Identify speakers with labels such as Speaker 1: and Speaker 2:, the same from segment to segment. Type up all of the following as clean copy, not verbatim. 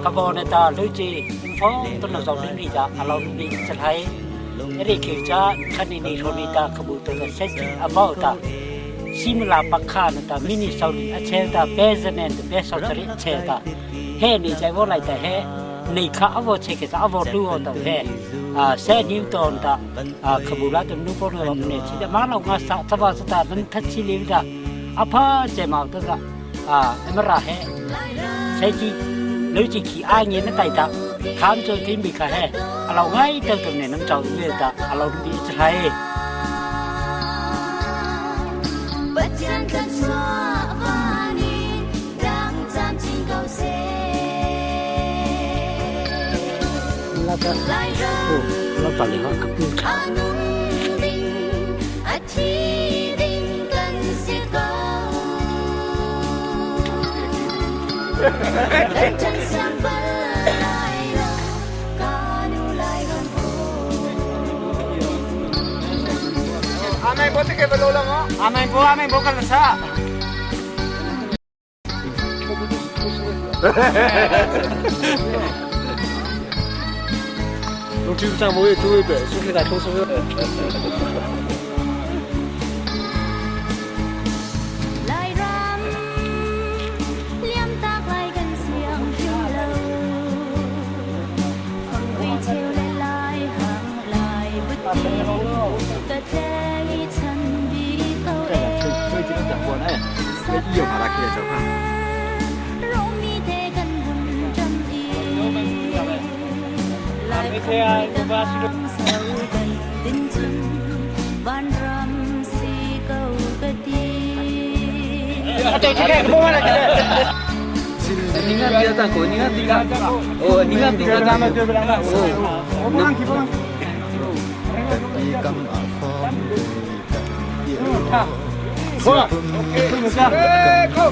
Speaker 1: Kabone ta luci info tu na zau ni ja alau ni chhai eri ke cha khani ni roni ta kabuto ka sesi about ta simla pakha na ta mini sauli ache ta bezenen be sautari che ta he ni jai wo lai ta he nei kha avo che ke ta avo tu ho ta he se newton ta kabula tu nu por lo ne chi da ma lo nga sa ba sa ta nan tha chi li da apa che ma ta ka emra he se chi nếu chỉ khi ai nhìn nó tay ta khám cho thêm bị khá hè lâu ngay từ tuần này năm trâu như ta lâu bị thấy là cái nó phải là cấp cứu
Speaker 2: Amay po tige balulong oh. Amay po kalasa. Nung chụp sang mỗi chú về số khi đại số số. Nhiều mà là kia cháu ha. Ningan dia tak ko, ningan tiga. Oh, ningan tiga nama dia bilang. Oh, pulang pulang. Khua. Khua.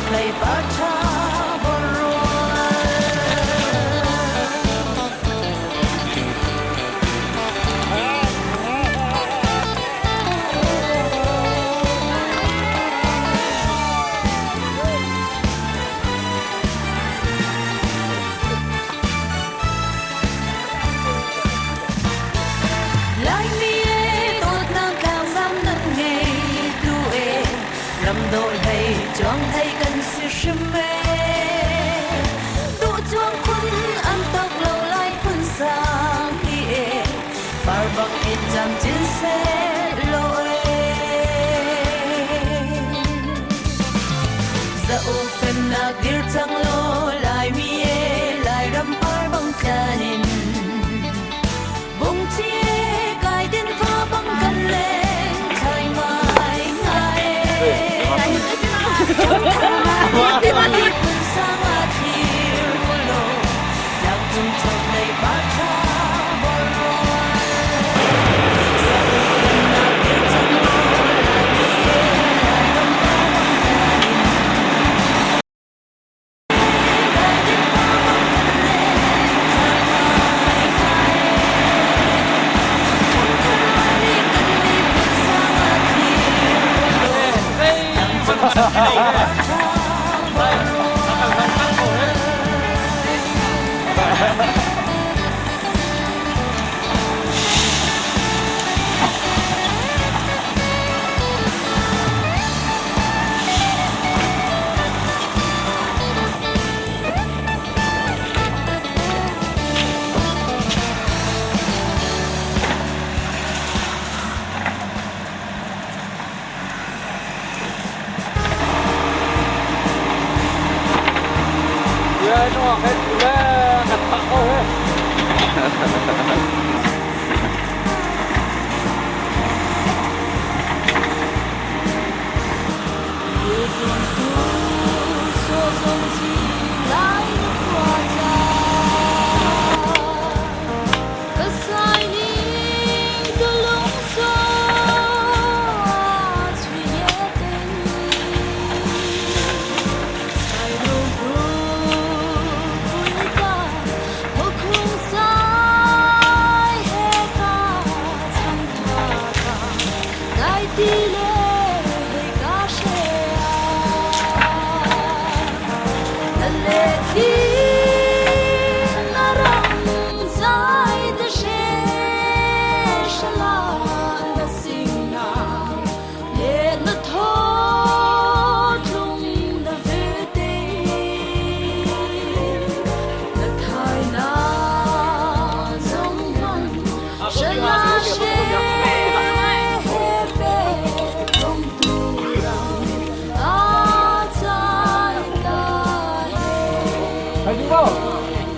Speaker 3: Play Bacha Borua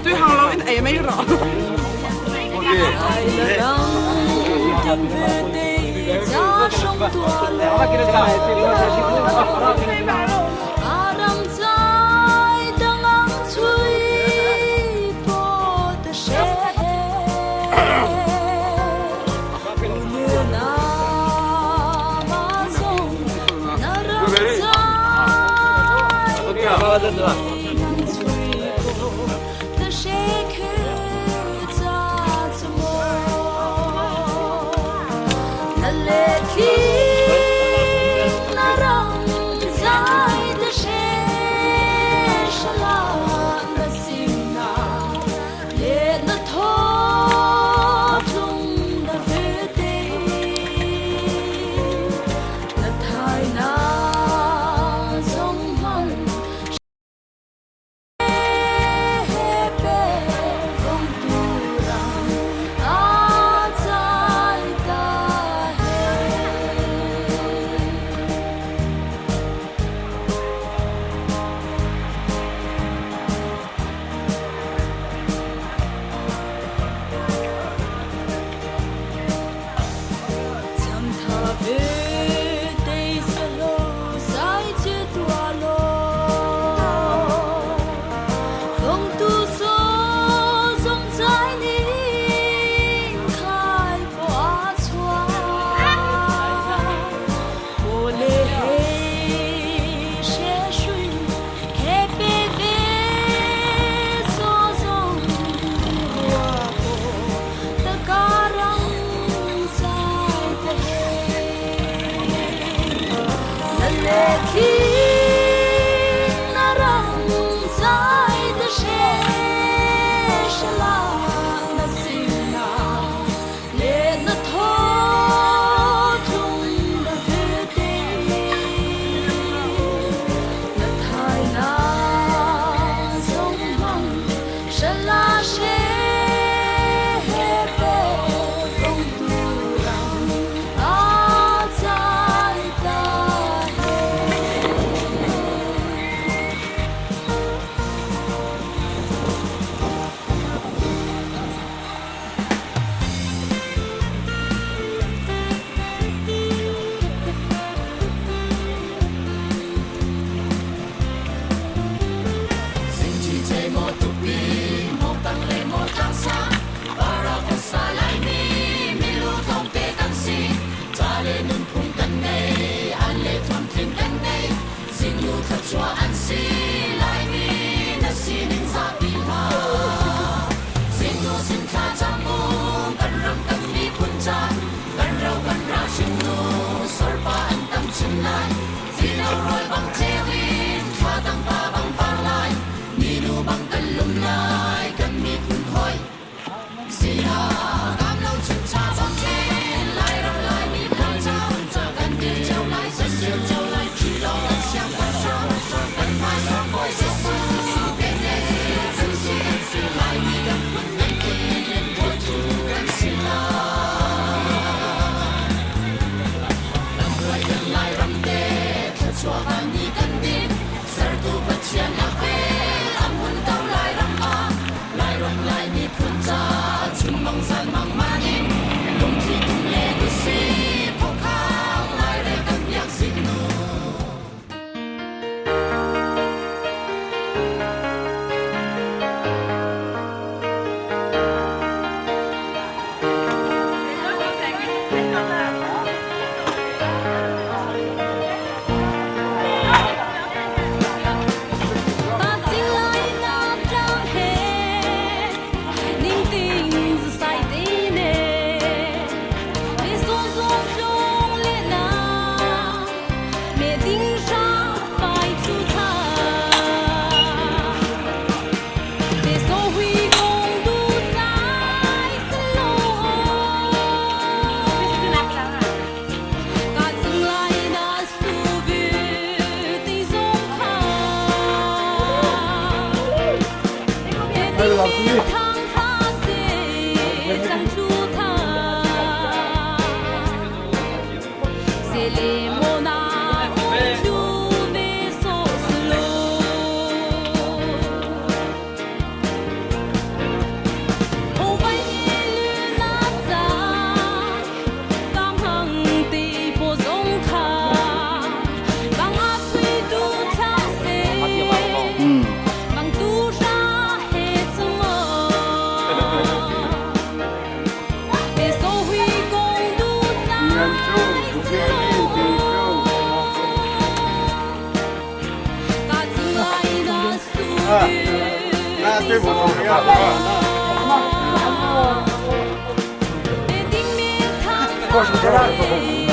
Speaker 3: 对行了，哎没了。
Speaker 4: 对不同样的。过去这样子不红的。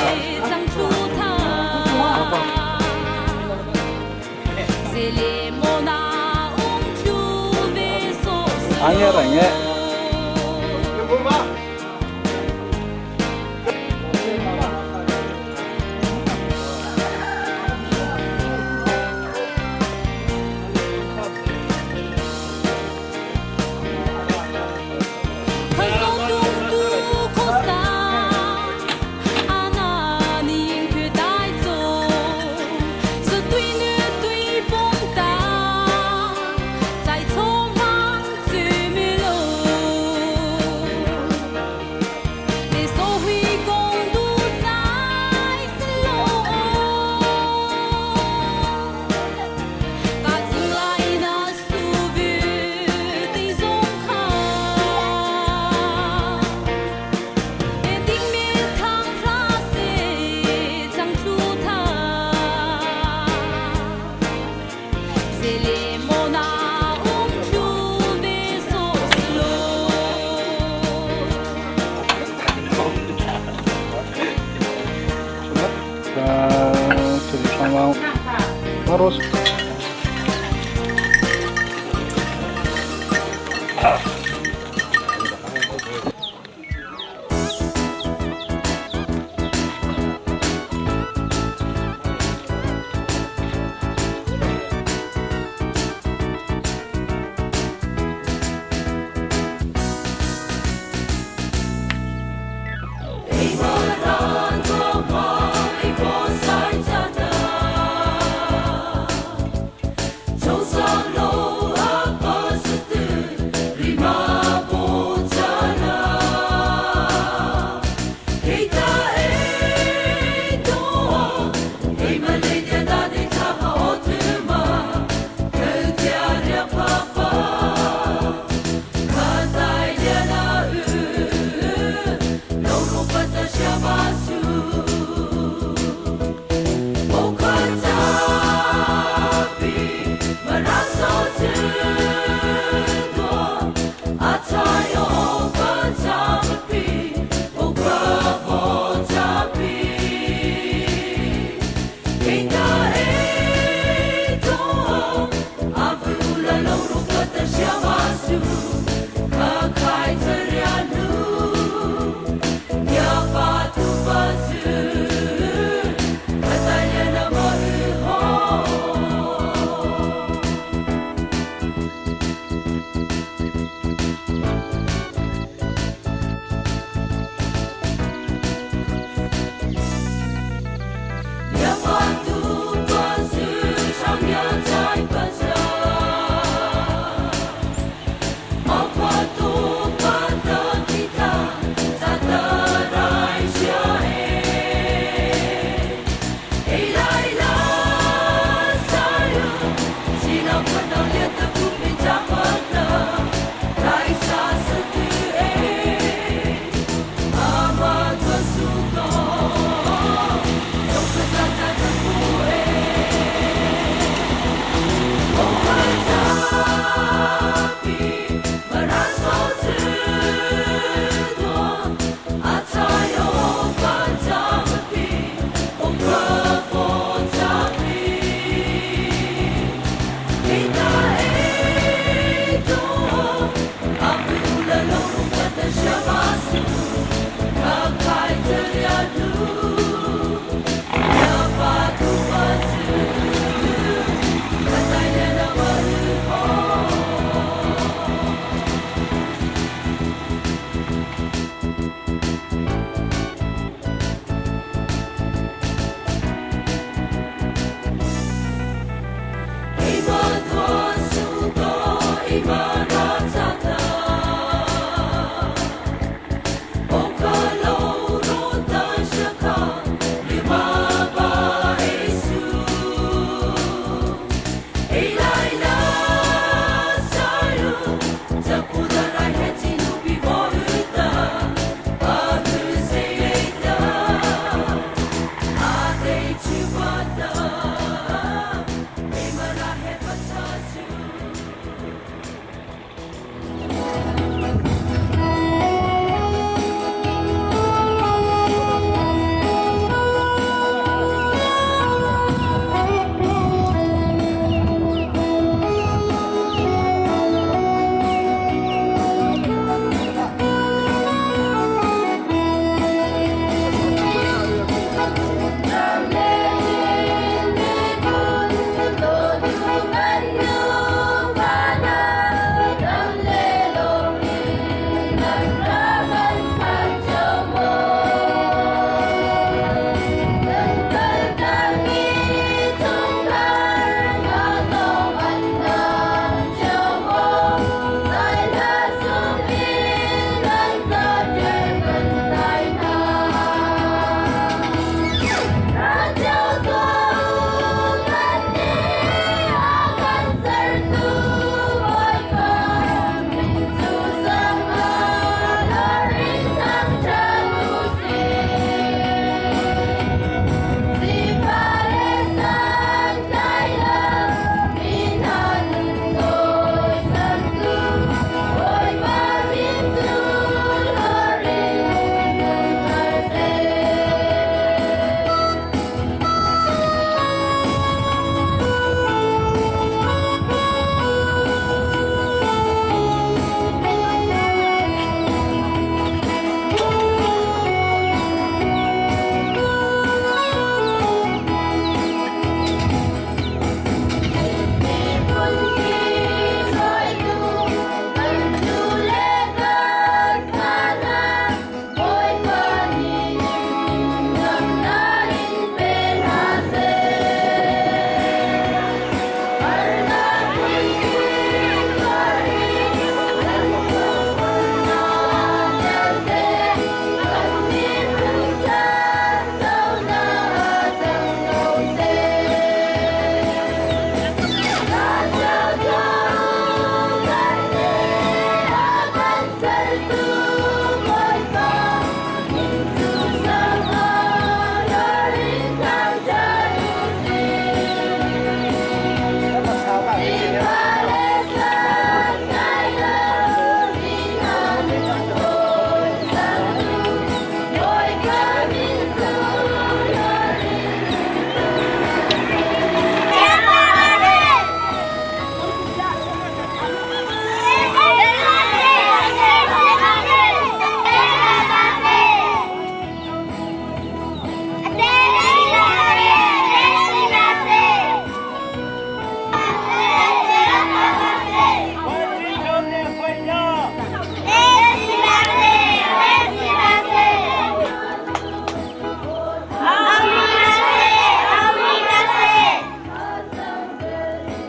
Speaker 2: 俺也人也。Harus
Speaker 5: Rima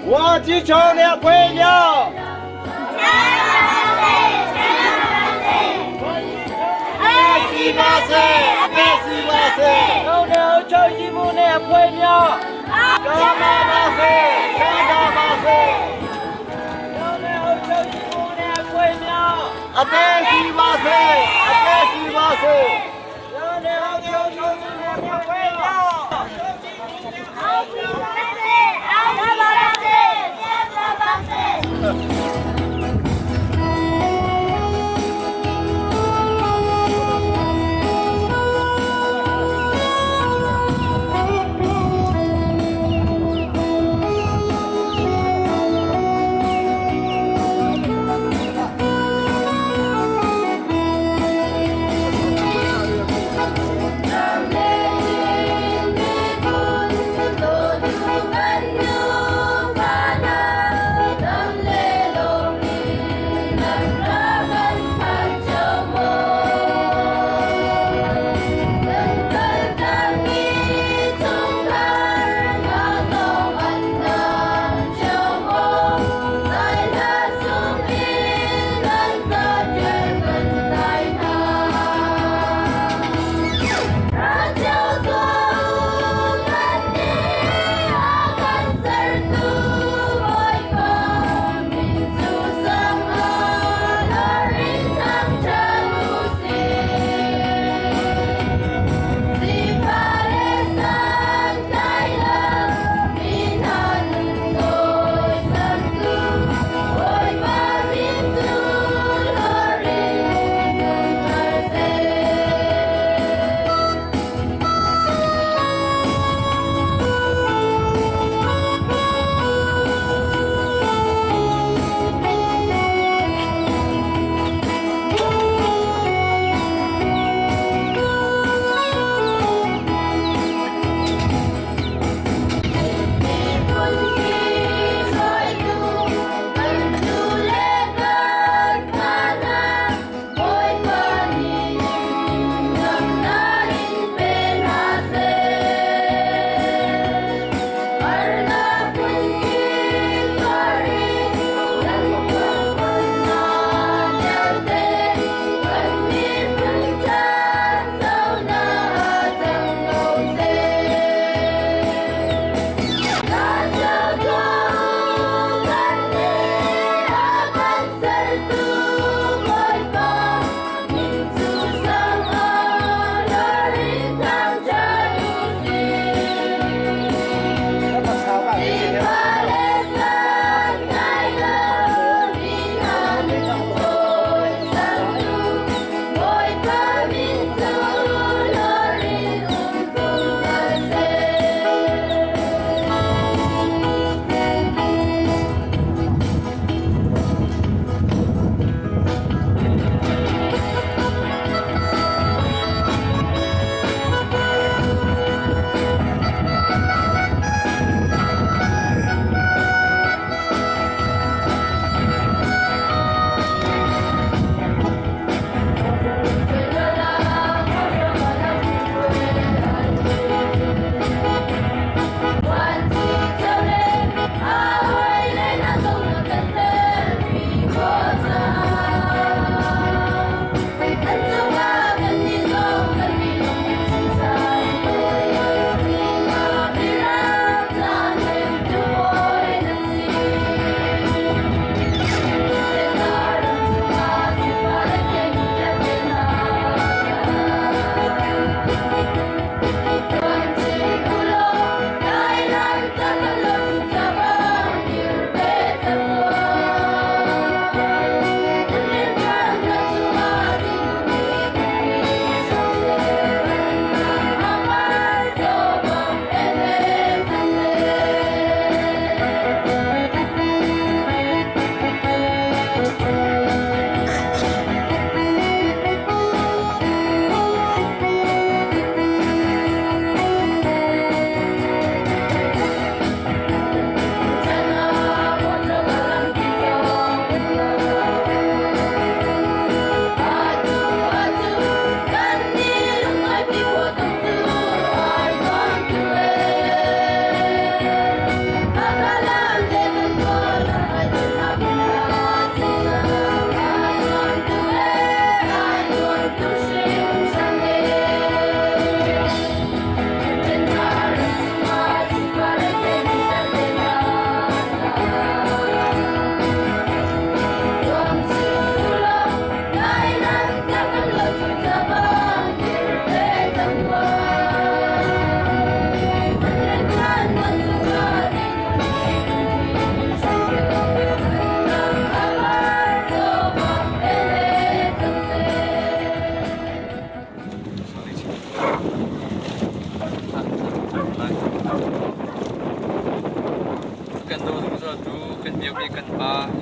Speaker 4: 我只求了朋友。
Speaker 1: Đâu đều cho chị mua nè quên nhau. Đâu đều cho chị mua nè quên nhau. Đâu đều cho chị mua nè quên nhau.
Speaker 5: Hãy subscribe cho kênh Ghiền Mì Gõ để không bỏ lỡ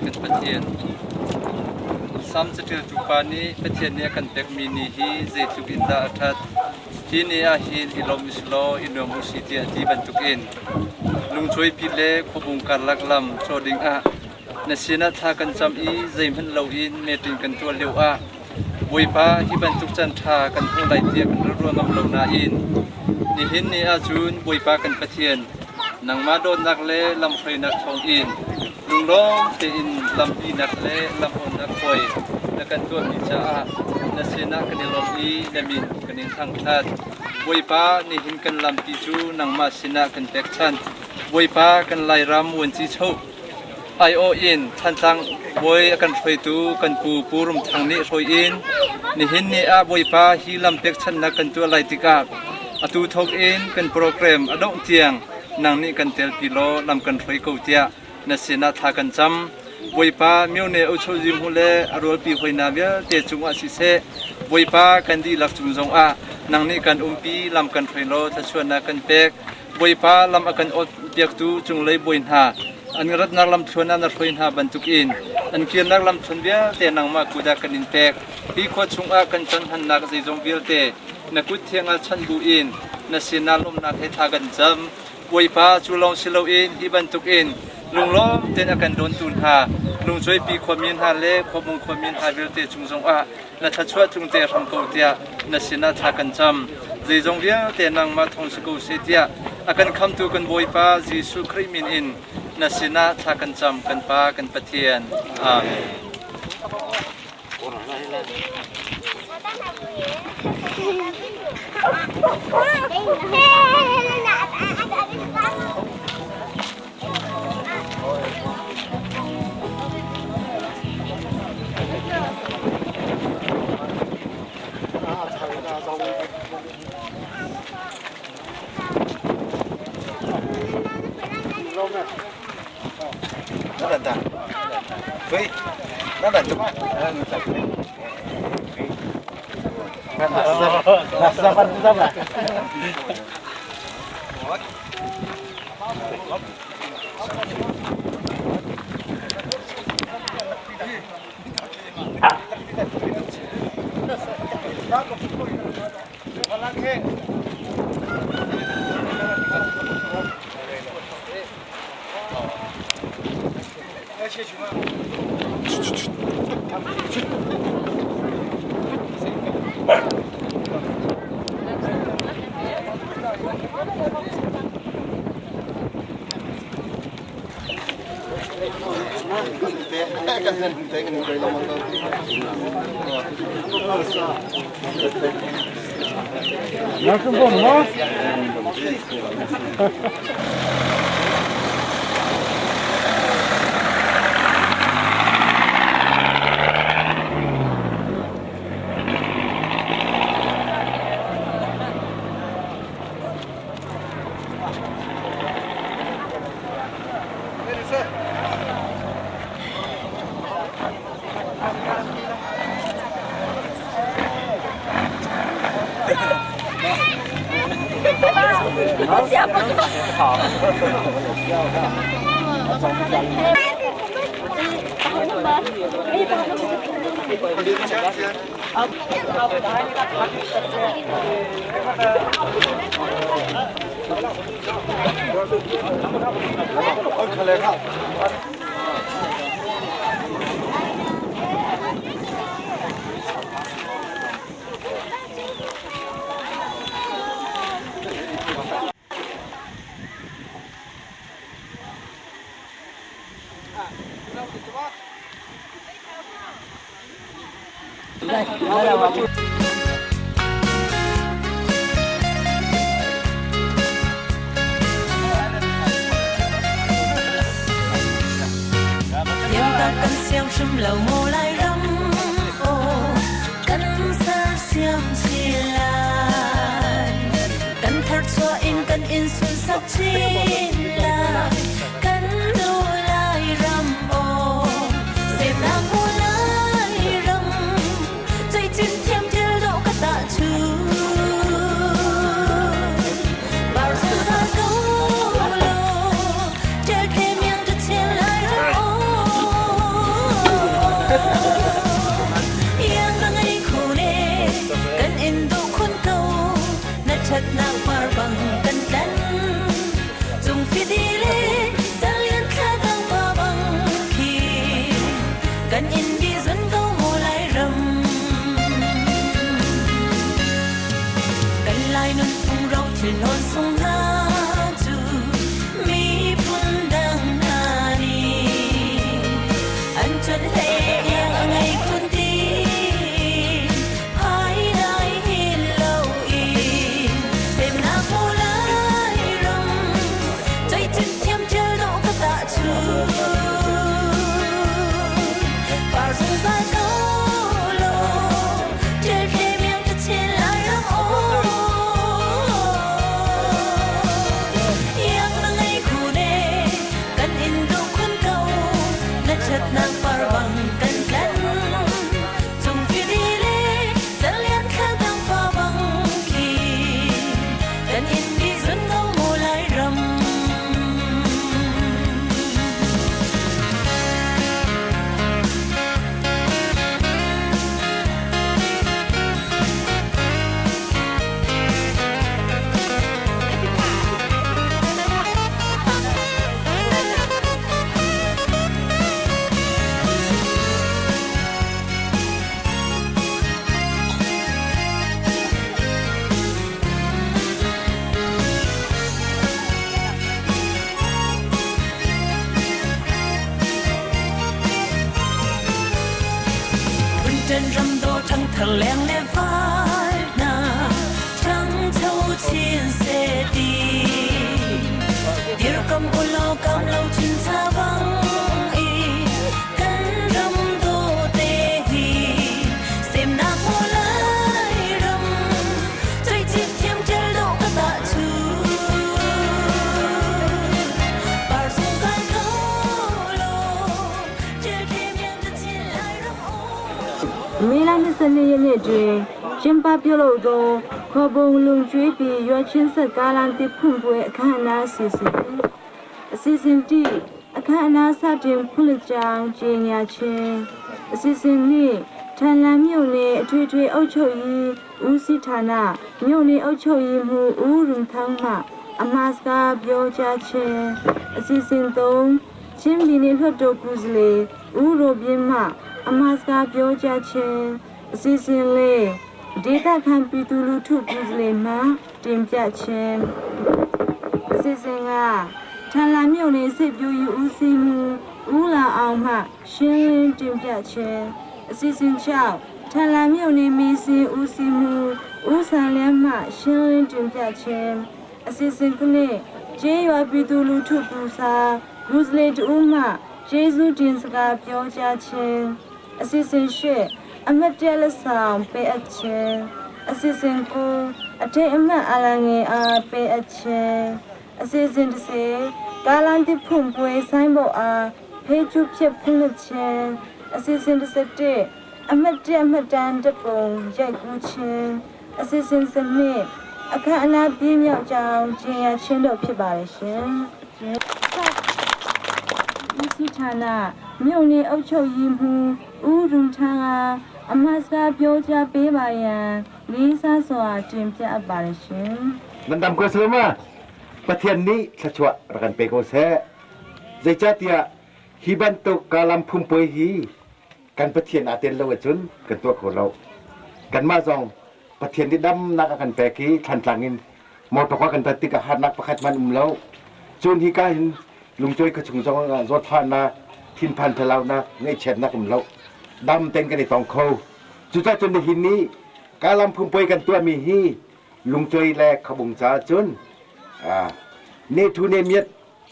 Speaker 5: กันประเทศซ้ำจะถือจุปานี้ประเทศนี้กันเป็กมินิฮีเจตุกินดาทัดที่นี่อาหินอิลอมิสโลอินโดมุสิตีที่บรรทุกอินลุงช่วยพิเล่ขบุงการลักลำโชดิงอาในเสียนัทากันจำอีใจมันเหลาอินเมตินกันตัวเลี้ยวอาบุยป้าที่บรรทุกจันทากันผู้ไหลเตียกันรัวๆนำเหลานาอินนี่หินนี่อาจูนบุยป้ากันประเทศนางมาโดนนักเล่ลำไฟนักทองอินลุงล้อมเตอินลำปีนักเล่ลำอ่อนนักคอยนักกันตัวมิจ้านาเสนากันลมอีนามินกันทางทัดบวยป้านี่หินกันลำปีจูนางมาเสนากันแตกชันบวยป้ากันไล่รำวันจีโชไอโออินทันตังบวยกันไฟตูกันปูรุมทางนี้โรยอินนี่หินนี่อาบวยป้าฮีลำแตกชันนักกันตัวไล่ติกาอตูทอกอินกันโปรแกรมอดองเตียงนางนี่กันเตลปิโลลำกันไฟกูเตียนาเสนาทากันจำบวยป้าเมียวเนอชจิมฮูเลอรวลปีหอยนาเบียเตจุงอาศิเซบวยป้ากันดีหลักจุงจงอานางนี่กันปีลำกันไฟโลทัชวนนากันเป็กบวยป้าลำอากันอดเปียกตูจุงเลยบวยหาอันรัดนักลำชวนนักไฟหาบรรทุกอินอันเกียนนักลำชวนเบียเตนางมากุดากันอินเป็กปีขวดจุงอากันจันหันนักใจจงเบียเตนักกุดเทียงอาชันบูอินนาเสนาลมนักให้ทากันจำบวยป้าจุลองสิโลอินที่บรรทุกอินลุงล้อมเตนอากันโดนตุนหาลุงช่วยปีความมีนหาเล่ความมุงความมีนหาเวลเตจุงจงอาและทัชวจุงเตรังกูเตียนัสินาทากันจำใจจงเวียเตนังมาทงสกูเสเตียอากันคำตูกันบวยป้าจีสุคริมินอินนัสินาทากันจำกันป้ากันปะเทียนอาเมน
Speaker 4: นั่นเฮ้ยนั่นจุ๊บNasaban kita lah. Langsung bom, mas.
Speaker 6: Cân xiêm sum lầu mô lai râm ô cân sa xiêm chi lai cân thắt xóa in xuân sắc chín lai cân đu lai râm ô xếp nam mô lai râm dây chín thêm theo độ các tạ chư bảo sự ra câu lô chơi thêm miếng cho chiên lai râm ô yang rangai khune kan indo khun kau na chat na par bang kan dan zum fidile zalian kha dang ba bang khi kan indi zan kau mo lai ram kan lai nun phung rau thil hon sung na chu mi phun dang na ni an chan le yang angai khun ti hai dai hin lo i sem na mo lai ram chai chin thiam chel do ka ta chu par sung sai ko lo chel ke miang ta chen lai ram o yang nangai khune kan in do khun kau na chat na par bang kan kan chung fi di le zalian kha dang pa bang ki kan in di zun kau mo lai ram trên râm đô trăng thờ leng le vai na trăng châu thiên sẽ đi điều cầm ô lo cầm lâu chín xa vắng y cánh râm đô tê hi xem na mô lai râm chơi chít thiêm chơi độ các tạ chú bar sung sai câu lô chơi thêm yang ta chín lai râm ô
Speaker 7: 梅兰的生日夜追，先把表露中，可帮龙追比约亲色橄榄的碰不看那西生地，看那沙丁普了江接伢亲，西生里，产蓝苗呢追追欧秋伊，乌西塔那苗呢欧秋伊木乌龙汤嘛，阿玛斯卡表家亲，西生东，前边呢喝着故事嘞，乌罗边嘛。阿玛斯卡表家亲，西生嘞，地大看比杜鲁土故事嘞嘛，点家亲，西生啊，产蓝苗呢是表于乌西木，乌拉奥嘛，先人点家亲，西生桥，产蓝苗呢没是乌西木，乌山两嘛，先人点家亲，西生个嘞，这要比杜鲁土故事，故事嘞的乌嘛，这是点是个表家亲。assistant 学，阿妈带了上背一千 assistant 哥，阿带阿妈阿拉个阿背一千 assistant 是，橄榄的碰不会三包啊，配酒片碰了钱 assistant 是的，阿妈带阿妈单的工也够钱 assistant 是呢，阿看阿那边苗长，这样钱都批发了些。西产呐，苗呢欧秋一木。乌龙汤啊，阿玛斯卡表家背吧呀，丽莎说啊，真正阿巴的心。
Speaker 4: มันดำก็สลมาประเทศนี้ชัชวะรักันไปก็เสะใจจัดยาฮิบันตุกาลัมพุ่มปวยฮีกันประเทศอาเตนเราจุนกันตัวของเรากันมาจองประเทศที่ดำนักกันไปกี้ทันหลังอินมอตกว่ากันตัดติกหัดนักประคัดมันเราจนฮีกาหินลุงจอยกระชุงจองรถฟ้านาทินพันเทลานะในเช็ดนักเราดำเต็งกันในตองเขาจุดจนในหินนี้กาลัมพุ่มปวยกันตัวมีฮีลุงจอยแลขบุงจ้าจนเนทูเนเมียต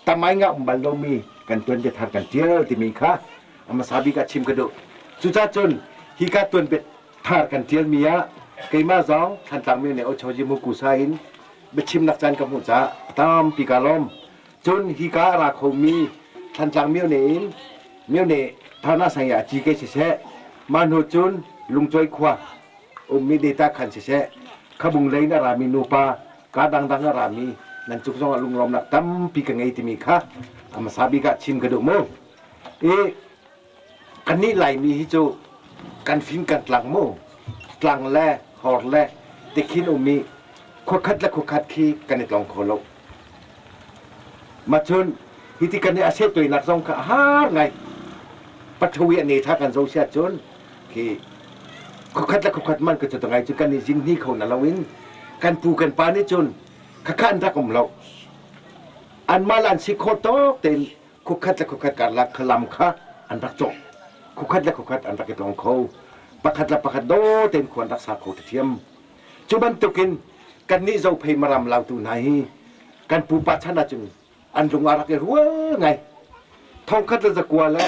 Speaker 4: ตามายงะบัลโลมีกันตัวจะทัดกันเจียวที่มีค่ะอามาสาบิกะชิมกระดูจุจ้าจนฮิกาตัวเป็ดทัดกันเจียวมีอะเกยมาจ้องทันตังมีในโอชอจิมุกุซาอินเบชิมนักจันกับมุจ้าตามปีกาลมจนฮิการาโคมีทันตังมีในอินมีในฐานะสังยาจีเกชิเชมาโนจนลุงจอยขวามีเดต้าขันชิเชขบุงเลยนารามีนูปากาดังนารามีนั่นจุกจงลุงลมนักตั้มปีกังไงที่มีค่ะอามาสาบิกะชิมกระดูกโมกัน กันนี้ไหลมีฮิจูกันฟินกันกลางโม่กลางแล่หอดแล่ติคินอุมีขคัดและขคัดขี้กันในกลองโคโลมาชนฮิติกันในอาเซียนตัวนักส่งข้าหาไงปัทวีอันนี้ถ้ากันโซเชียลจนที่ขคัดและขคัดมันก็จะต้องไงจุกันในสิ่งนี้เขานั่นละวินกันปูกันปานี่จนข้าขันรักของเราอันมาลันสิโคโตเต็นขคัดและขคัดการลักขลำข้าอันรักจงขคัดและขคัดอันรักกลองเขาประคัดและประคัดโดเต็นควรรักษาโคตรเทียมจุบันตุกินกันนี้เราเพยมารำเราตูไหนกันปูปัชนะจึงอันจงอารักรัวไงทองคัดละจะกลัวและ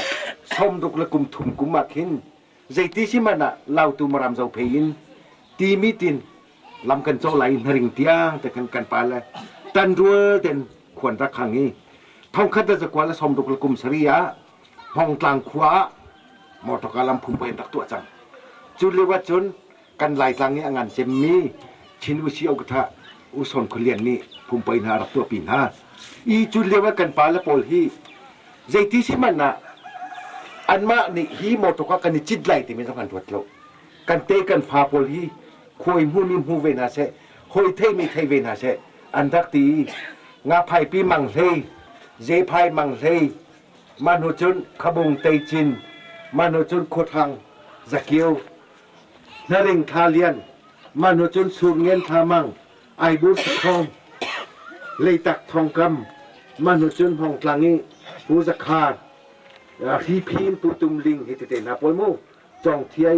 Speaker 4: สมดุกละกุมถุมกุมมาขินใจตีสิมันอะเราตูมารำเราเพยินตีมิตินลำกันโจไหลนริงเตียงแต่กันปาและตันรัวเต็นควรรักขังนี้ทองคัดละจะกลัวและสมดุกละกุมสริยะห้องกลางขวามอตกาลำพุ่มเป็นตักตัวจังจุเลวัชนกันไหลกลางนี้งานเจมีชินวิชิอกทะอุศนคนเลียนนี่พุ่มไปนารับตัวปีนฮะอีจุดเรียกว่ากันปาและโพลฮีใจที่สิมันนะอันมานี่ฮีโมตกกันจิตไหลที่มีสำคัญตัวเรากันเตะกันฟาโพลฮีคอยมูนิมหูเวนัสเซคอยเทมีเทเวนัสเซอันดักตีงาไผ่ปีมังเลเจไผ่มังเลมนุษย์ขบุงเตจินมนุษย์โคทังสกิลนริงทาเลียนมนุษย์สูงเงินทามังไอบุสคอมเลยตักทองคำมนุษย์ห้องกลางนี้ผู้สักขาดฮีพีนตุตุมลิงฮิตเตนาโปลมูจองเทีย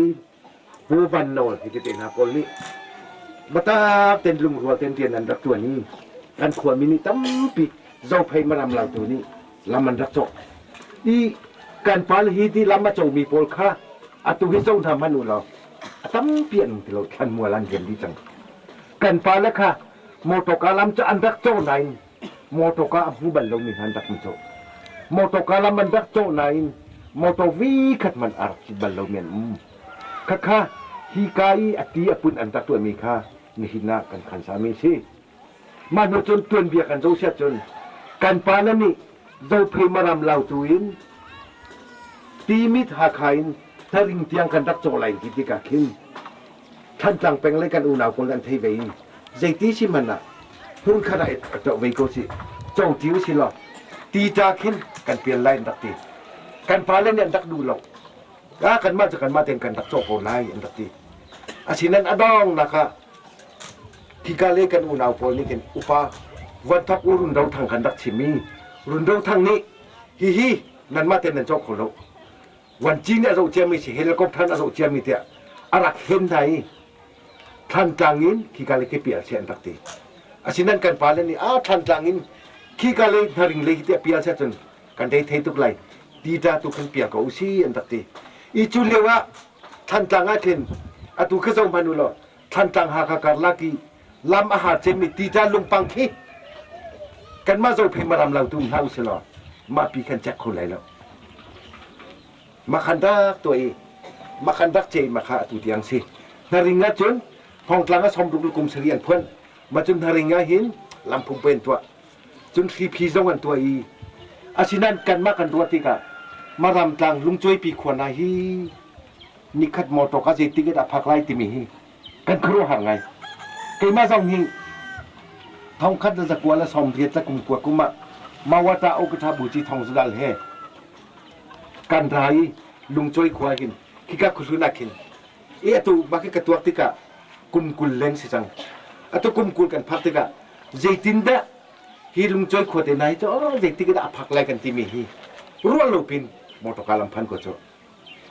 Speaker 4: ผู้วันโนฮิตเตนาโปลนี้บัตาเต็นลุงหัวเต็นเทียนอันรักตัวนี้กันขวมินิตั้มปีเจ้าเพยมารำเราตัวนี้ลำมันรักโจอีการปาลฮีที่ลำมาโจมีโปลค่าอัตุฮิโซทำมนุษย์เราตั้มเปลี่ยนที่เราทันมัวลันเย็นดีจังกันปาแล้วค่ะโมโตกาลัมจะอันดักโจไหนโมโตกาผู้บรรลุมีอันดักมันโจโมโตกาลัมอันดักโจไหนโมโตวีขัดมันอาร์คิบรรลุเมียนค่ะฮีกายอติอปุนอันดักตัวมีค่ะนี่หินากันขันสามีสิมาโนจนตัวเบียกันโจเสียจนกันปาแล้วนี่เจ้าเพยมารำเหล่าตัวอินตีมิตรหาขายถ้าริงเตียงกันดักโจไหลกิติกาคินท่านจังเป็นเลยกันอุณาวคนกันเทวีใจที่สิมันน่ะหุ่นขนาดจะเวโกสิจงจิ๋วสิหรอตีจาคินกันเปลี่ยนไล่ดักตีกันพาเล่นเนี่ยดักดูหรอกกันมาจะกันมาเต็มกันดักโจโหไล่ดักตีอาศินันอดองนะคะที่การเล่นกันอุณาวคนนี้กันอุปาวันทับอุรุนเราทางกันดักชิมีรุนเราทางนี้ฮินั่นมาเต็มนั่นโจโหเราวันจีนเนี่ยเราเจียมีสิเฮลิคอปเตอร์เราเจียมีเถอะอารักเห็นไทยท่านกลางอินขี้กาเลกเปียเสียนตักตีอาศินันกันปาเลนี่ท่านกลางอินขี้กาเลนาริงเลกเตียเปียเสียจนกันได้เทตุกไลดีดาตุกันเปียก็อุซีอันตักตีอีจุเลวะท่านกลางอาเทนอาตุกระทรวงพานุโลท่านกลางหากาการลักีลำอาหารเจมิดีดาลุงปังคีกันมาโจเพมารำเราตุ้มเฮาสลอมาปีกันแจ็คคนไหลแล้วมาคันดักตัวเองมาคันดักเจมาขาตุเตียงสินาริงาจนห้องกลางก็สมดุลกุมเสียนเพื่อนมาจนนาริงาหินลำพุงเป็นตัวจนพีจงกันตัวอีอาศินันกันมากันตัวติกามารำกลางลุงช่วยปีขวานาฮีนิคัดมอตกาเจติกดาพักไล่ติมีฮีกันครัวห่างไงเกี่ยมาส่งหิงทองคัดจะกลัวและสมเพียรจะกุมกลัวกุมมาว่าตาอกทาบุจิทองสุดาลเฮกันไรลุงช่วยขวาหินคิกาคุสุนักหินitu bagi ketua tika kum leng si sang atau kum kan pak tika zaitinda hilung joy khote nai to zaitika da phak lai kan timi hi rual lupin moto kalam phan ko cho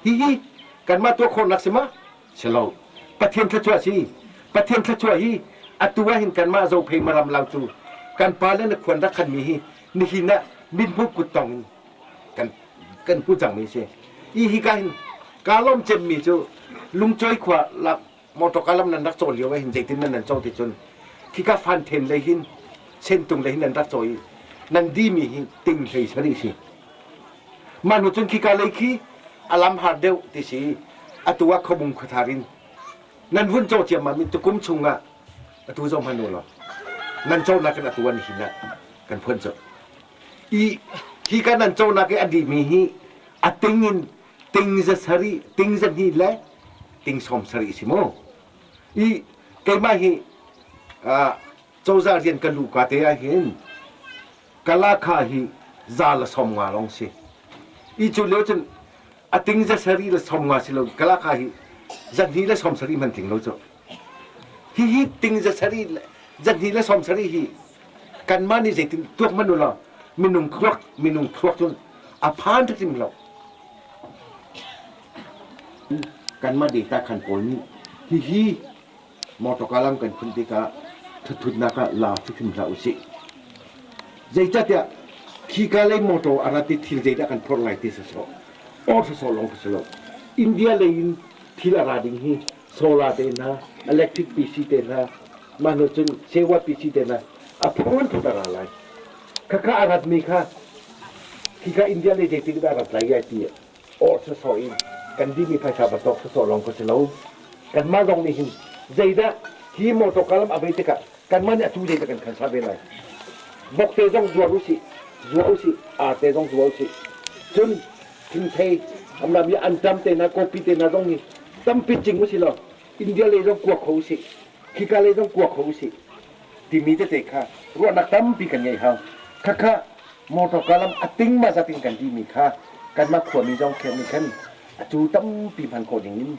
Speaker 4: hi kan ma to khon nak sima selo pathian thachwa si pathian thachwa hi atua hin kan ma zo phei maram lau tu kan palen khon rak khan mi hi ni hi na min bu kutong kan pu jang mi se hi kan kalom chem mi chuลุงจ้อยขวาหลับมอตกาลัมนันรักโจเลียวไว้เห็นใจที่นั่นนันโจติจนที่กาฟันเทนเลยหินเส้นตรงเลยหินนันรักโจยนันดีมีหินติงเลยสิสิมันจนขี้กาเลยขี้อลัมฮาร์เดลติสีอตัวขบุงขทารินนันวุ่นโจเจียมามีตุกุมชุงอ่ะอตัวจอมพันโนหรอนันโจนักกันอตัวนี้หินนะกันเพื่อนโจอีขี้กันนันโจนักกันอดีมีหิอติงิน ติงจะสรีติงจะนี่แหละติงสมสรีสิโมอีเกมาฮีเจ้าจะเรียนกันลูกกาเตียเห็นกะลาคาฮีซาละสมงาลงสิอีจุเลี้ยวจนติงจะสรีละสมงาสิลงกะลาคาฮีจันนี่ละสมสรีมันถึงเราจ้ะฮีติงจะสรีจันนี่ละสมสรีฮีกันมานี่สิถึงตัวมันดูละมินุงครักจนอพานทุกสิ่งเรากันมาดีตาขันโกนี่ฮีมอตกาลังกันคุณติกาทุนนักลาทุกสิ่งเราสิใจจัดเนี่ยขีกาเลยมอตอาราติทิลใจได้กันพอไลติสโซออสโซลงสโลอินเดียเลยทิลอาราดิงฮีโซลาเดน่าอิเล็กทริกพีซีเดน่ามาโนจุนเซวะพีซีเดน่าอพานทุกอะไรไลข้าอาราดมีข้าขีกาอินเดียเลยใจติดอาราดไลยัยตีออสโซอินกันดีมีภาษาบัตรโซลงก็สโลกันมาลงนี่หินใจได้ที่มอตกาลัมอเวติกะกันมาเนี่ยจูใจกันขันซาเบลัยบอกเตจงจัวรุสิอาเตจงจัวรุสิจนทิ้งเทอำนาจมีอันจำเตนะโกปีเตนะตรงนี้ตั้มปิดจริงมุสิล่ะอินเดียเลยต้องกลัวเขาสิขีกาเลยต้องกลัวเขาสิที่มีแต่ค่ะรัวนักตั้มปีกันไงฮะข้ามอตกาลัมอติงมาจะติงกันที่มีค่ะกันมาขวดมีจงแค่มีขันจูตั้มปีพันโคอย่างนี้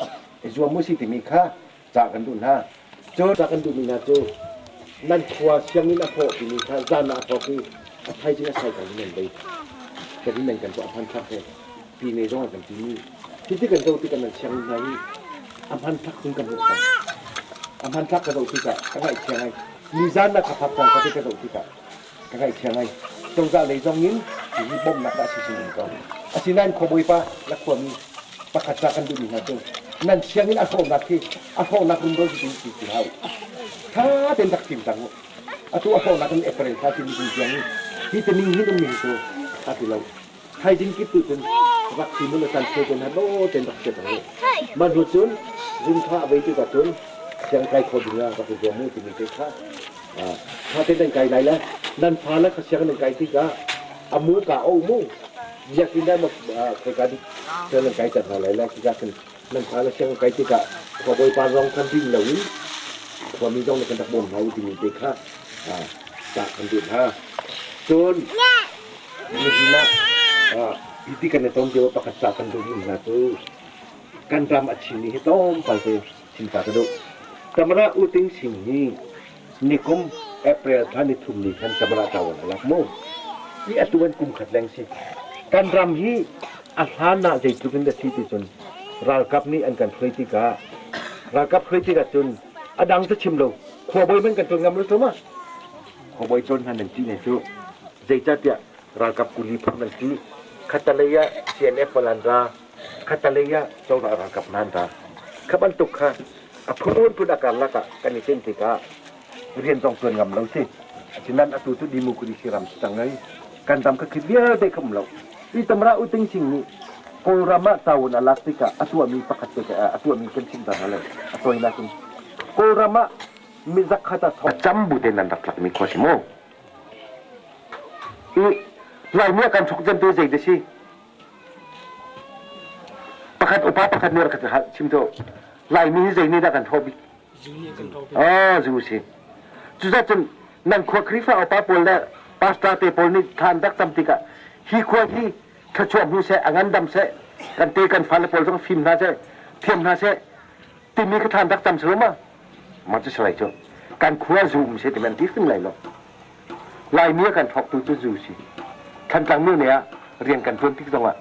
Speaker 4: จัวมุสิที่มีค่ะจากกันดูนะโจจากกันดูมีนะโจนั่นขวาเชียงนี่นะพอที่มีค่ะจานะพอคือไทยจะใช้กันเงินไปแต่ที่นั่นกันก็พันทักเลยปีในร้องกันที่นี่ที่กันโตที่กันนั่นเชียงนี่พันทักคุณกันหมดกันพันทักกันโตที่กันก็ได้เชียงไงมีจานนะขับพับกันก็ที่กันโตที่กันก็ได้เชียงไงตรงจากเลยตรงนี้ที่บ่มนักอาชีพนี่ก็อาชีพนั้นขบวยปะและควรมีประคัตจากกันดูมีนะโจนั่นเชียงนี่อาโฟนักที่อาโฟนักคุณโดนที่ที่เขาถ้าเป็นตักทิมตังatau apa nak kena April hati ni yang ni kita ni hidup ni tu hati lau hai jing kita tu waktu mula tan sejen hado tendak sejen madutun jing tha abai tu katun yang kai khodinya ka tu jomu ti ni te kha tha te dan kai lai la dan phala ka siang dan kai ti ka amu ka au mu dia kinda ma kai ka di dan kai ta lai la ki ka kan dan phala siang kai ti ka ko boy pa rong kan ding lau ko mi jong kan tak bom hau ti ni te khaจากกันดูท่าจนนี่นะพิธีกันในตรงเดียวประกาศจากกันดูนี่นะตัวการทำอาชีพนี้ต้องไปเป็นสินค้ากระดูกธรรมราอุติงสิ่งนี้นิคมเอเปรท่านิทุมนี้ท่านธรรมราเจ้าหลักโม่นี่อัตวันกุมขัดแรงสิการรำนี้อาหารน่าจะจุกันได้ที่จนรากับนี้อันกันเคยที่การากับเคยที่กันจนอดังจะชิมเราขวบอยมันกันจนงามรู้ตัวมั้ยขบวยจนหันหนึ่งที่เนี่ยจูใจจัดเนี่ยรากับกุลีพนันที่คัตเลยะเซียนเอฟลันดาคัตเลยะเจ้ารากับนันดาขบันตุกค่ะพูดพูดอาการละกะกันนี่เส้นติกะเรียนต้องเกินงำเราสิฉะนั้นอตุตุดีมุกุดิสิรัมสังไงการทำก็คือเดียวได้คำเราที่ตำราอุติงสิ่งนี้โกรามะตาวนัลักติกะอตัวมีประคัตติกะอตัวมีกันสิ่งต่างๆเลยอตัวนี้นะคุณโกรามะมีจักขะตะทอจำบุเดนันดักหลักมีข้อสิโมอีลายเมื่อการฉุกจันตัวใจเดชิประคัตอุปาประคัตเนื้อกันจะชิมโตลายมีใจนี่ดักกันทอบิจูสิจุดนั้นนั่นขวาคริฟ้าอุปาปอลและปาสตาเตปอลนี่ทานดักจำติกะฮีขวาฮีขจวบหูเสอังันดำเสกันเตกันฟันและปอลต้องฟิล์มน่าเสเทียมน่าเสตีมีกระทานดักจำเสือมามันจะสลายจ้ะการขวาซูมเสติมันที่ขึ้นไหลหรอกลายเมื่อกันทอกตัวจะซูสิทันจังเมื่อเนี่ยเรียนกันเพื่อนที่ตรงอ่ะ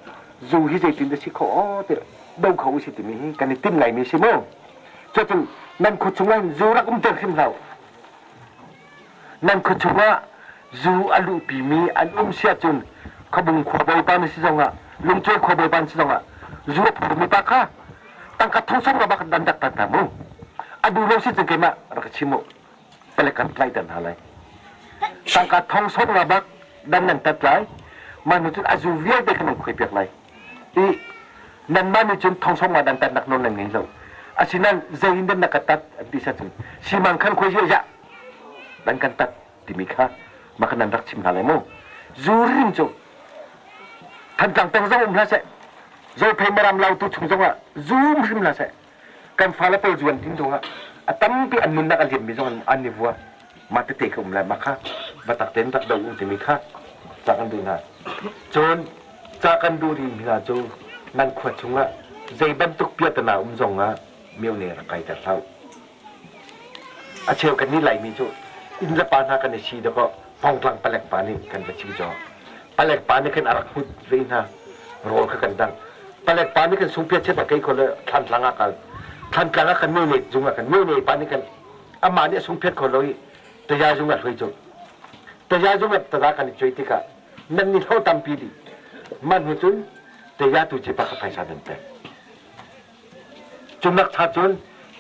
Speaker 4: ซูที่ใจตินจะชิคอเตะดาวเขาสิติมีกันในติ้มไหลมีสิโม่จนนั่นขุดชงว่าซูรักอุ้มเตะขึ้นเรานั่นขุดชงว่าซูอลูปีมีอันอุ้มเสียจนขบุงขวาใบปานสิตรงอ่ะลุงช่วยขวาใบปานสิตรงอ่ะซูผมมีปากค่ะตั้งกระทุ่งส่งระบักดันดักตันตามูaduh lo sih cengkema rakcimu pelekan play dan halai tangkat thong sok labak dan nan tatlai manutun azuvia de kan khoi pek lai i nan manutun thong sok ma dan tat nak non nan ngin lo asinan zain dan nakatat di satun simang kan khoi ya dan kan tat dimikha makanan rakcim halai mo zurin jo tantang tang zong umla se rồi phải mà làm lâu tu chung giống à zoom phim là sẽ cần phải là tôi chuẩn tin giống à tâm bị anh muốn đặt liền bị giống anh như vua mà tới thế không lại mà khác và tập đến tập đầu thì mình khác chắc ăn đu na chôn chắc ăn đu thì mình là chônนั่นขวดชงอ่ะใจบรรทุกเปียตนาจงอ่ะเมียวเนี่ยไกลจากเท้าอาเชียวกันนี่ไหลมีจุอินทรปานากันในชีแล้วก็พองกลางปลกปานี่กันไปชิวจอปลกปานี่กันอารักพุดเรน่ารอกันดังปลกปานี่กันสุเปียเช็ดตะไคร้คนละทันหลังอากันทันกลางอากันเมียวเนี่ยจุงอากันเมียวเนี่ยปานี่กันอามาเนี่ยสุเปียคนเลยแต่ยาจุงอ่ะเคยจุแต่ยาจุงอ่ะตระกันช่วยติกะนั่นนี่เขาตามปีดีมันหัวจุนแต่ยาตุเจ็บปากกับไฟสาดันแต่จุนักชาจน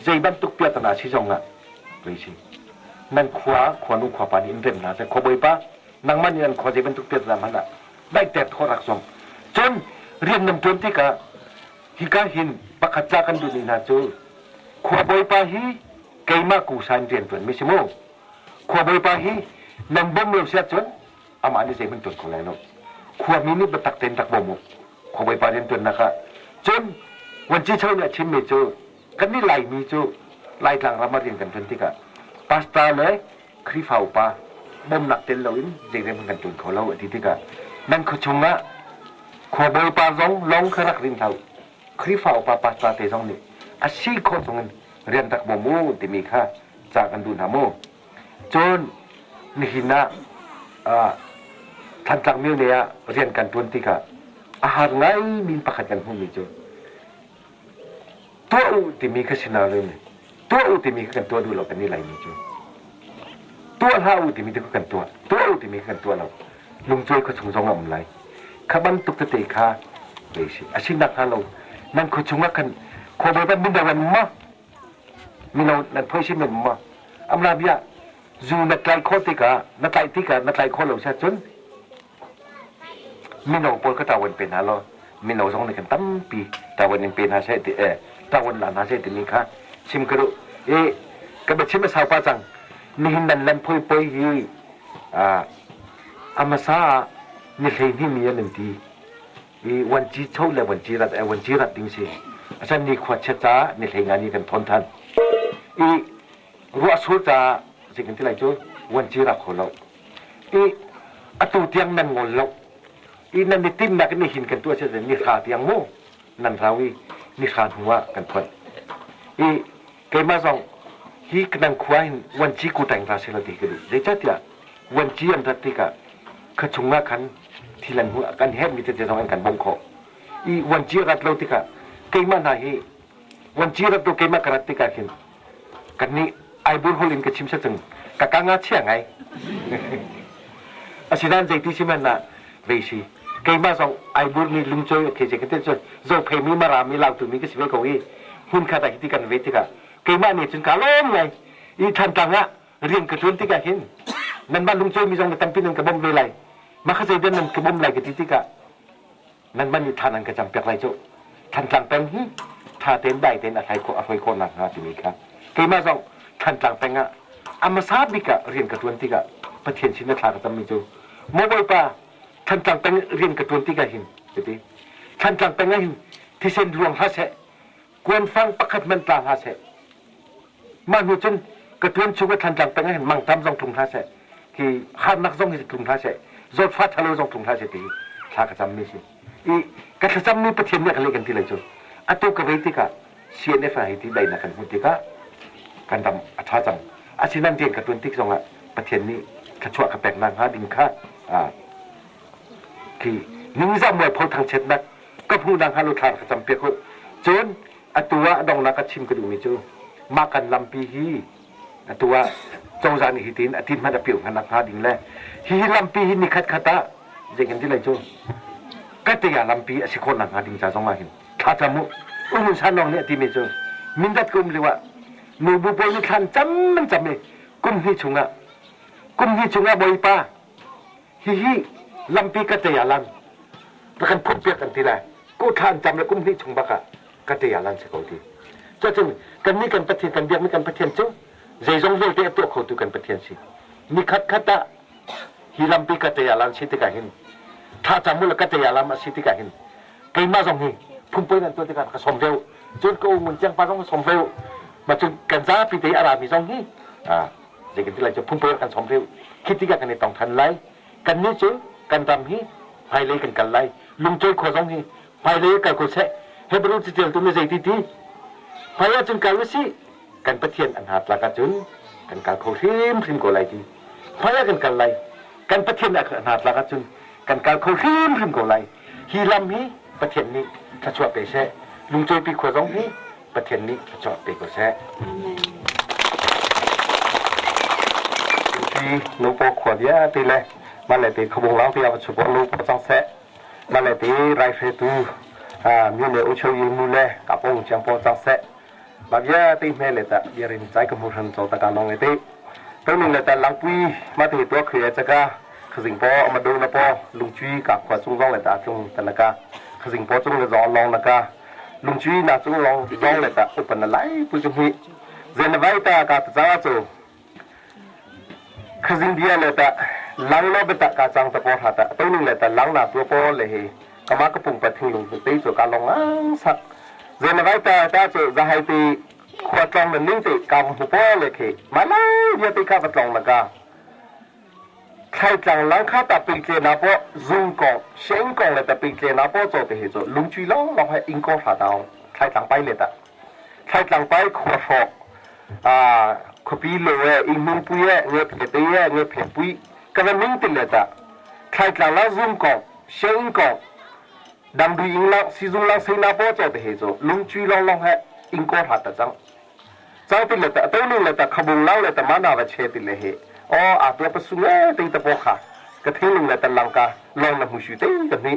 Speaker 4: ใจบันตุกเปียตนาชิจงอ่ะไปสินั่นขวานุ่งขวาปานินเต็มนะแต่ขวาบอยป้านังมันยันขวาใจบันตุกเปียตนามันอ่ะได้แต่ทอรักสงจนเรียนนำจนที่กะฮิกาหินปักขจักันดูนี่นะจูขวาบอยป้าฮีเกยมากูสันเรียนตัวไม่ใช่โม่ขวาบอยป้าฮีนำบ่มเลี้ยวเสียจนอามานี่ใจบันตุกคนไหนเนาะขวามินิบัตักเต็นตักบ่มขบไปปาเรียนตัวนะคะจนวันที่เช้าเนี่ยชิมเมจูกันนี่ไหลมีจูไหลกลางรามาเรียนกันจนที่กะพาสต้าเลยครีฟ้าอุปาบ่มหนักเต็นเราอินเจเรียนกันจนเขาเล่าที่กะนั่นคือชงละขบไปปาจงลงขรักรินเท้าครีฟ้าอุปาพาสต้าเตจงนี่อาชีพคนจงเรียนตักบ่มูที่มีค่าจากกันดูนาโมจนนี่หินะท่านจักมิวเนี่ยเรียนกันจนที่กะอาหารไงมีประคัดกันพวกนี้จูตัวอุติมีขึ้นนาเลยตัวอุติมีขึ้นตัวดูเรากันนี่ไรมีจูตัวห้าอุติมีขึ้นตัวอุติมีขึ้นตัวเราลุงช่วยเขาชงจงอะไรข้าบันตุกตะเตะขาเลยสิอาชีพนักหาเรานั่นเขาชงว่ากันขอไปเป็นดาวันมามีเรานั่นเพื่อชิมมันมาอำนาจยาจูนักไล่โคติกานักไล่ติกานักไล่โคเราเสียจนมินเอาปนก็ตาวันเป็นฮะล้อมินเอาสองนี่กันตั้มปีตาวันยังเป็นฮะเสติตาวันหลานฮะเสตินี่ค่ะชิมกระดูกระเบ็ดชิมมาสาวป้าจังนี่หินนันลันพ่อยฮีอามาซานี่เลยนี่มีอันดีวันจีโชว์เลยวันจีรัดดิ้งสิอาจารย์นี่ขวดเช็ดจ้านี่เลยงานนี้กันทนทันรัวสู้จ้าสิ่งที่ไรจูวันจีรัดคนเราอตูเตียงนั่งงนเรานั่นนี่ติ้มนักนี่หินกันตัวเช่นนี่ขาดยังโม่นั่นราวีนี่ขาดหัวกันพอดเกมาส่งฮีกันควายวันจีกูแต่งราศีละดีกันดูเดี๋ยวจะเดียวันจีอันทัดที่กะขชงงาขันที่หลังหัวกันเฮ็ดมีแต่จะต้องกันบงโควันจีรัดเราที่กะเกมาหน้าฮีวันจีรัดตัวเกมากระติกะหินกันนี่ไอ้บุญฮอลินกับชิมสักจังกะกางาเชี่ยไงอาศินันใจที่ชิมันน่ะเวชีเกมาส่งไอ้บุญนี่ลุงโจยเคเจกันเต้นจนโจเพมีมารามีเหล่าตัวมีก็สิเวกวีหุ่นขาดที่กันเวทีกะเกมาเนี่ยจนกาล้มไงทันตังอะเรียนกระตุ้นที่กะเห็นนั่นบ้านลุงโจยมีส่งมาตั้งปีนึงกระบ่มเลยไรมาเข้าใจเดินนั่นกระบ่มไรกะที่กะนั่นบ้านนี่ทานันกระจำเปียกไรโจทันตังเป็นท่าเต้นได้เต้นอะไรก็อะไรก็หนักหาที่มีครับเกมาส่งทันตังเป็นอะอามาซาบิกะเรียนกระตุ้นที่กะประเทศชินทากระจำมีโจโมบายป้าท่านจังเป็นเรียนกระตุ้นที่กันหินสิท่านจังเป็นหินที่เส้นดวงหาเสกวนฟังประคัดมันตาหาเสมาหนูจนกระตุ้นช่วยท่านจังเป็นหินมังทำทรงถุงหาเสที่หานักทรงที่ถุงหาเสจดฟ้าทะลุทรงถุงหาเสตีทากระจำมีสิกระจำมีประเทศเนี่ยกันเลยกันที่ไรจุอัตุกระเวทิกะเชียนเอฟไอที่ใดนักกันมุติกะกันดำอัฐจังอาชีนันเรียนกระตุ้นที่ทรงอะประเทศนี้ขจวกระแปกนางหาดินค่าที่นิ่งจำไว้พอทางเช็ดนักก็พูดดังฮารุทานจำเปียกจนตัวดองนักชิมกระดูมิจูมากันลำปีฮีตัวเจ้าจานิฮิตินอาทิตย์มันจะเปี่ยวกันนักหาดิ่งแลฮีลำปีฮีนิคัดขัดเจกันที่ไรจูก็ตียาลำปีอสิคนนักหาดิ่งจะสองมาเห็นถ้าจำมุอุ้งชานองเนี่ยที่มิจูมินดัดกุมเลยว่าหนูบุบอยนี่ขันจำมันจำเลยกุมฮิชุงะบอยป้าฮีลำปีกเตยาลันแล้วกันพูดเปียกันทีไรกูทานจำแล้วกุ้มที่ชงบักะกเตยาลันเสียเขาทีจะจึงกันนี้กันประเทศกันเดียกไม่กันประเทศจุใจจงเวทีตัวเขาตุกันประเทศสิมีขัดฮีลำปีกเตยาลันสิติกาหินถ้าจำมูลกเตยาลันมาสิติกาหินเกมาจงฮี พุ่งไปนั่นตัวที่กันกระสมเร็วจนกูเหมือนจังปาต้องกระสมเร็วมาจนกันซาพิธีอารามีสองที่เด็กที่เราจะพุ่งไปกันสมเร็วคิดที่กันในต้องทันไล่กันนี้จื้อกันทำที่ภายเลยกันไล่ลุงโจ้ขอสองที่ภายเลยกันกูเสะให้บรรลุจิตเจริญตัวไม่ใช่ที่ภายจนการวิสิกันประเทียนอันหาตลากจุนกันการเขาริมกูไล่ที่ภายกันไล่กันประเทียนอันหาตลากจุนกันการเขาริมกูไล่ฮีลำฮีประเทียนนี้ถ้าชอบไปเสะลุงโจ้ปีขวดสองฮีประเทียนนี้ถ้าชอบไปกูเสะที่ลูกพ่อขวดเยอะตีเลยมาเลยตีขบวนร้องที่เอาชุบลูกพ่อจังเสะมาเลยตีไรเฟตูมีเนื้ออุชยิมูเลยกับองค์จังพ่อจังเสะมาเยอะตีเมเลยแต่เยรินใจกับมุทันโจตะการลงเลยตีตัวนึงเลยแต่หลังปีมาตีตัวเขียจะก้าขสิงพ่อมาดูนะพ่อลุงจุ้ยกับขวดจุ้งร้องเลยแต่จุ้งแต่ละก้าขสิงพ่อจุ้งเลยร้องลองนะก้าลุงจุ้ยน่าจุ้งร้องเลยแต่อุปนันไหลปุจุ้งฮีเจนไว้แต่กับจ้าโจขสิงเดียเลยแต่หลังเราไปแต่การจังตะโพหัดตัวนึงเลยแต่หลังหน้าตัวพ่อเลยก็มากระปุกไปทิ้งลงตีโจการลงสักเจนไว้แต่โจจะให้ตีขวดลองมันนิ่งตีกับหัวพ่อเลยคือมาเลยเยอะตีข้าวลองนะก้าใครจังหลังข้าแต่ปีเจนาพ่อซุ่มกองเชงกองเลยแต่ปีเจนาพ่อโจไปเหตุลุงจุยลองให้อิงกอหัดเอาใครจังไปเลยแต่ใครจังไปขวดฟอกขบีเลยอิงมุ่งปุยเงือบเตยเงือบปุยก็มันนิ่งติเลยแต่ใครจังแล้วซุ่มกองเชงกองดังดูอิงลังซีซุ่มลังเซนาพ่อโจไปเหตุลุงจุยลองให้อิงกอหัดแต่จังติเลยแต่ตัวนึงเลยแต่ขบุงลังเลยแต่มาหน้าวัชเชติเลยเหตัวประสุนตีตะโพค่ะกระเทียมเลยแต่ลังกาลองน้ำหูชูตีกันนี้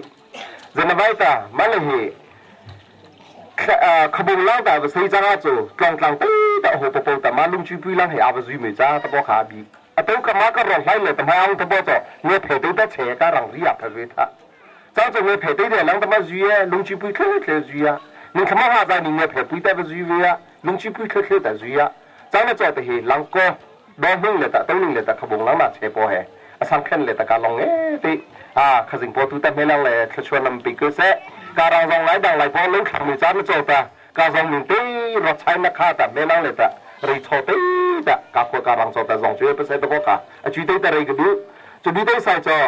Speaker 4: เจนไว้ตามาเลยขบุงลังแต่ว่าใส่จ้าจูกลางตีแต่หัวปะปแต่มาลุงชูปุยลังให้อาบซุยเมจ้าตะโพค่ะบีตัวก็มาก็ร้องไห้เลยแต่มาเอาตะโพจ่อเงือเผยตีแต่เฉยการังเรียบเลยท่าจ้าจูเงือเผยตีแต่ลังแต่มาซุยลุงชูปุยเคลื่อนซุยนี่ขมาหาใจนี่เงือเผยปุยแต่ซุยเวียลุงชูปุยเคลื่อนแต่ซุยจ้าเนี่ยจ่อแต่เฮลังก็ดองนึ่งเลยแต่ต้นนึ่งเลยแต่ขบงล้างหน้าเชปโอเฮสังเกตเลยแต่การลงตีขสิงโปตุแต่ไม่ลังเลยชวนนำปีกเสะการรังรองไหลดังไหลพอเลี้ยงขังมือจ้าไม่โจตาการรองหนึ่งตีรถใช้นักฆ่าแต่ไม่ลังเลยแต่รีโชตีแต่การพวกการรังโจแต่สองช่วยเปอร์เซ็นต์ตัวกาจุดที่แต่รีกดูจุดที่ใส่จอ